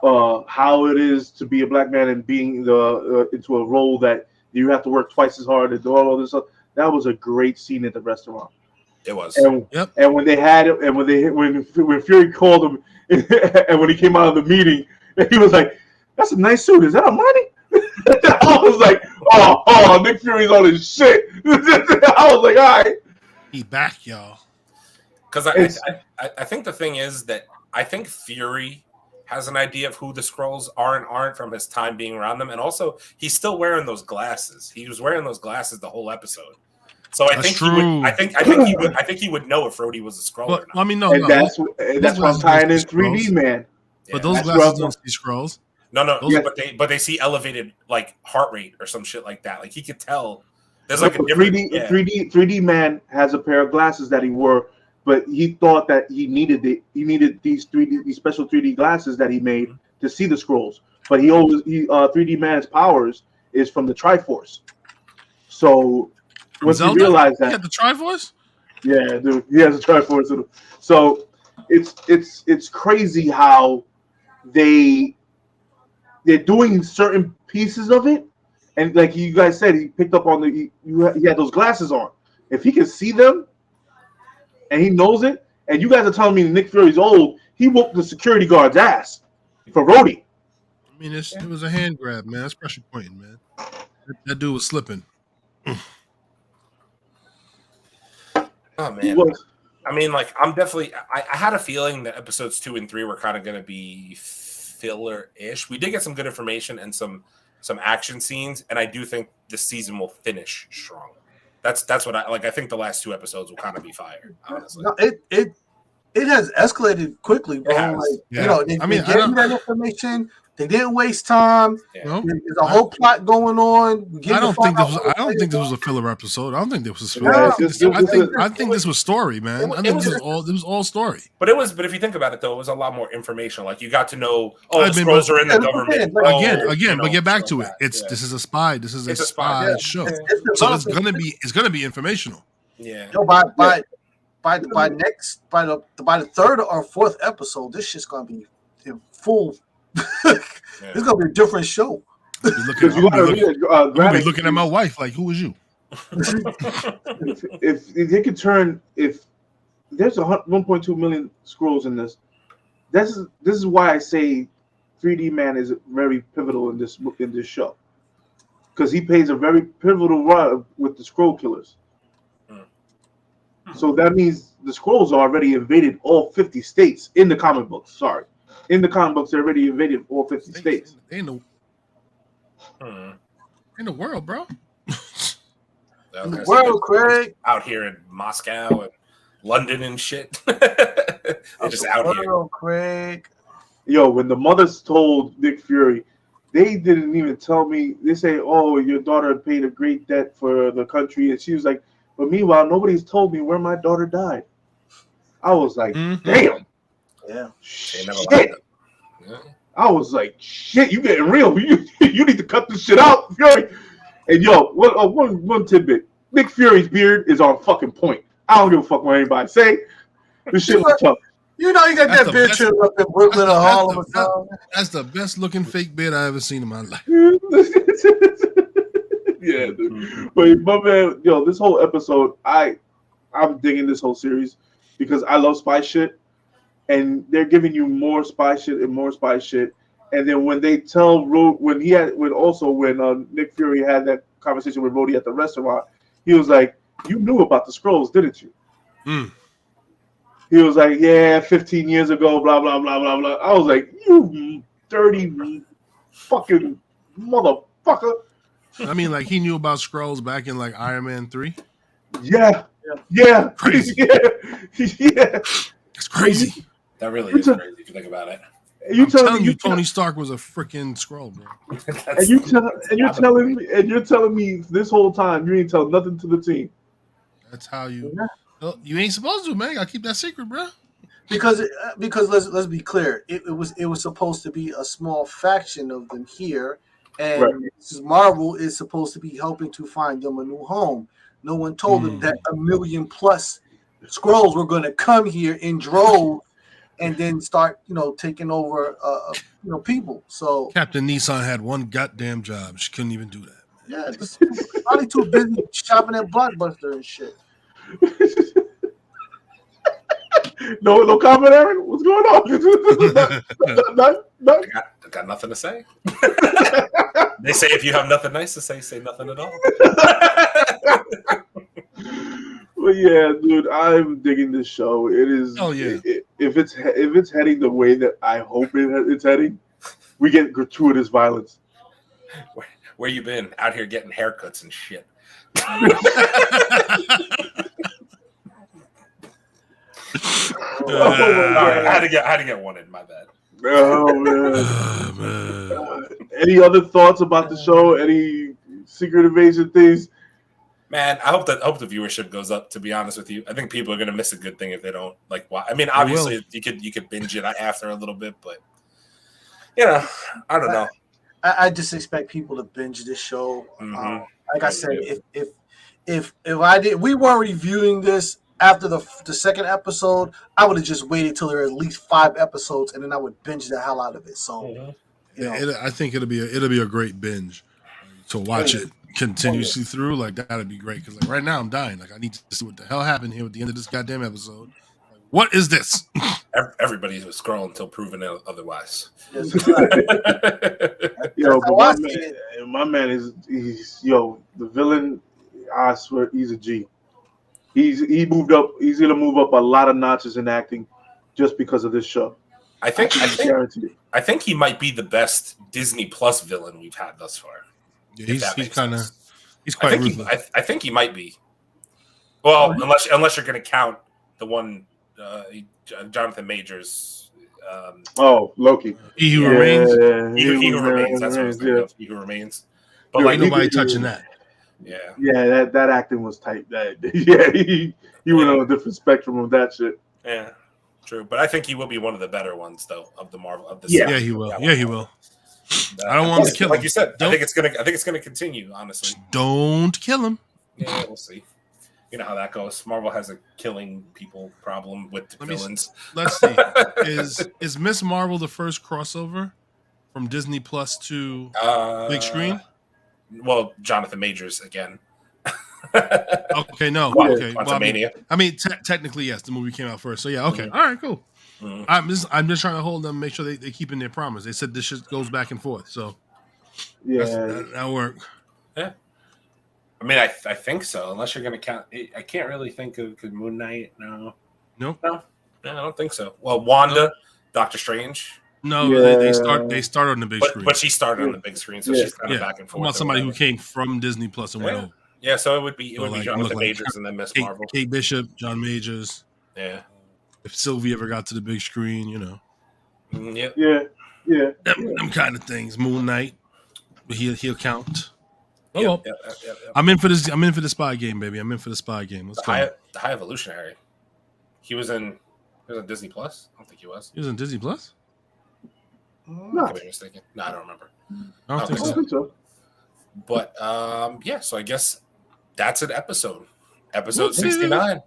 how it is to be a black man and being into a role that you have to work twice as hard and do all this stuff. That was a great scene at the restaurant. It was. And when they had it, and when Fury called him, and when he came out of the meeting, he was like, "That's a nice suit. Is that Armani?" I was like, "Oh, Nick Fury's on his shit." I was like, "All right." He back, y'all. Because I think the thing is that I think Fury has an idea of who the Skrulls are and aren't from his time being around them, and also he's still wearing those glasses. He was wearing those glasses the whole episode. So I think he would know if Rhodey was a Skrull or not. Let me know. And that's why I'm tying in 3D Man. But those glasses don't see Skrulls. No. But they see elevated like heart rate or some shit like that. Like he could tell. There's like a different 3D Man has a pair of glasses that he wore, but he thought that he needed these special 3D glasses that he made to see the Skrulls. But 3D Man's powers is from the Triforce. So once you realize that, he got the Triforce? Yeah, dude, he has a Triforce. So it's crazy how they're doing certain pieces of it, and like you guys said, he picked up on he had those glasses on. If he can see them, and he knows it, and you guys are telling me Nick Fury's old, he whooped the security guard's ass for Rhodey. I mean, it was a hand grab, man. That's pressure pointing, man. That dude was slipping. Oh man, I mean, like I'm definitely. I had a feeling that episodes 2 and 3 were kind of going to be filler-ish. We did get some good information and some action scenes, and I do think this season will finish strong. That's what I like. I think the last 2 episodes will kind of be fire. Honestly, no, it has escalated quickly, bro. Like, they gave me that information. They didn't waste time. Yeah. There's a whole plot going on. I don't think this was a filler episode. I don't think this was filler. I think this was story, man. I think this was all story. But if you think about it, though, it was a lot more informational. Like you got to know, the Skrulls are in the government. But get back to it. This is a spy. This is a spy show. So it's gonna be informational. Yeah. No, by the third or fourth episode, this shit's gonna be in full. It's gonna be a different show. I'll be looking at my wife like, who is you? if they could turn, if there's 1.2 million Skrulls in this, this is why I say 3D Man is very pivotal in this show, because he plays a very pivotal role with the Skrull killers. So that means the Skrulls already invaded all 50 states in the comic books. Sorry. In the comic books, they already invaded all 50 states. In the world, bro. In the world, Craig. Out here in Moscow and London and shit. They're just out here. Craig. Yo, when the mothers told Nick Fury, they didn't even tell me. They say, "Oh, your daughter paid a great debt for the country," and she was like, "But meanwhile, nobody's told me where my daughter died." I was like, "Damn." Yeah. Shit. Yeah. I was like, shit, you getting real. You need to cut this shit out, Fury. And yo, one tidbit. Nick Fury's beard is on fucking point. I don't give a fuck what anybody say. This shit was tough. You know you got that beard trim up in Brooklyn or Harlem or something. That's the best looking fake beard I ever seen in my life. Yeah, dude. But my man, yo, this whole episode, I'm digging this whole series because I love spy shit. And they're giving you more spy shit and more spy shit. And then when they tell when Nick Fury had that conversation with Rhodey at the restaurant, he was like, "You knew about the Skrulls, didn't you?" He was like, yeah, 15 years ago, blah, blah, blah, blah, blah. I was like, you dirty fucking motherfucker. I mean, like, he knew about Skrulls back in, like, Iron Man 3. Yeah. Crazy. Yeah. It's crazy. That really is crazy if you think about it. I'm telling you, Tony Stark was a freaking Skrull, bro. You're telling me this whole time you ain't tell nothing to the team. That's how you. Well, you ain't supposed to, man. Gotta keep that secret, bro. Because let's be clear, it was supposed to be a small faction of them here, and Marvel is supposed to be helping to find them a new home. No one told them that 1 million plus Skrulls were going to come here in droves and then start, taking over, people. So Captain Nissan had one goddamn job. She couldn't even do that. Yeah, probably too busy shopping at Blockbuster and shit. No comment, Aaron. What's going on? I got nothing to say. They say if you have nothing nice to say nothing at all. Well, yeah, dude, I'm digging this show. It is. Oh yeah. If it's heading the way that I hope it's heading, we get gratuitous violence. Where you been? Out here getting haircuts and shit. Sorry, I had to get one in. My bad. Oh man. Any other thoughts about the show? Any Secret Invasion things? Man, I hope the viewership goes up. To be honest with you, I think people are gonna miss a good thing if they don't like watch. I mean, obviously you could binge it after a little bit, but I don't know. I just expect people to binge this show. Mm-hmm. Like I said, if we weren't reviewing this after the second episode, I would have just waited till there are at least 5 episodes, and then I would binge the hell out of it. So, I think it'll be a great binge to watch it continuously through. Like that'd be great because like right now I'm dying. Like I need to see what the hell happened here at the end of this goddamn episode. Like, what is this? Everybody was scrolling until proven otherwise. Yes, my man is the villain. I swear he's a G. He moved up. He's gonna move up a lot of notches in acting just because of this show. I think he might be the best Disney Plus villain we've had thus far. Yeah, he's quite ruthless. I think he might be. Well, unless you're going to count the one Jonathan Majors. Loki. He Who Remains. He Who Remains. That's what I was thinking of. He Who Remains. But like nobody touching that. Yeah. Yeah, that acting was tight. He went on a different spectrum of that shit. Yeah, true. But I think he will be one of the better ones though of the Marvel of the Yeah, he will. Yeah, he will. I don't want to kill him. Like you said, I think it's gonna continue, honestly. Don't kill him. Yeah, we'll see. You know how that goes. Marvel has a killing people problem with villains. Let's see. Is Miss Marvel the first crossover from Disney Plus to big screen? Well, Jonathan Majors again. Okay, no. Okay. Quantumania. I mean technically, yes, the movie came out first. So yeah, okay. Mm-hmm. All right, cool. Mm-hmm. I'm just trying to hold them, make sure they keep in their promise. They said this shit goes back and forth, so yeah, that'll work. Yeah, I mean, I think so. Unless you're going to count, I can't really think of Moon Knight. No, I don't think so. Well, Wanda, Doctor Strange. No, they start on the big screen, but she started on the big screen, so she's kind of back and forth. I want somebody who came from Disney Plus and went over. Yeah, so it would be Jonathan Majors and then Miss Marvel, Kate Bishop, John Majors. Yeah. If Sylvie ever got to the big screen, Yeah. Them kind of things. Moon Knight, he'll count. Yep. I'm in for this. I'm in for the spy game, baby. I'm in for the spy game. Let's go. The High Evolutionary. He was on Disney Plus. I don't think he was. He was on Disney Plus. No, I could be mistaken. No, I don't remember. I don't think so. But so I guess that's an episode 69.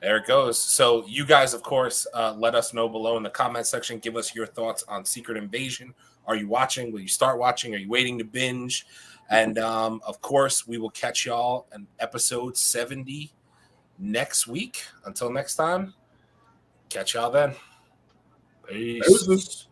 There it goes. So you guys, of course, let us know below in the comment section. Give us your thoughts on Secret Invasion. Are you watching? Will you start watching? Are you waiting to binge? And, of course, we will catch y'all in episode 70 next week. Until next time, catch y'all then. Peace.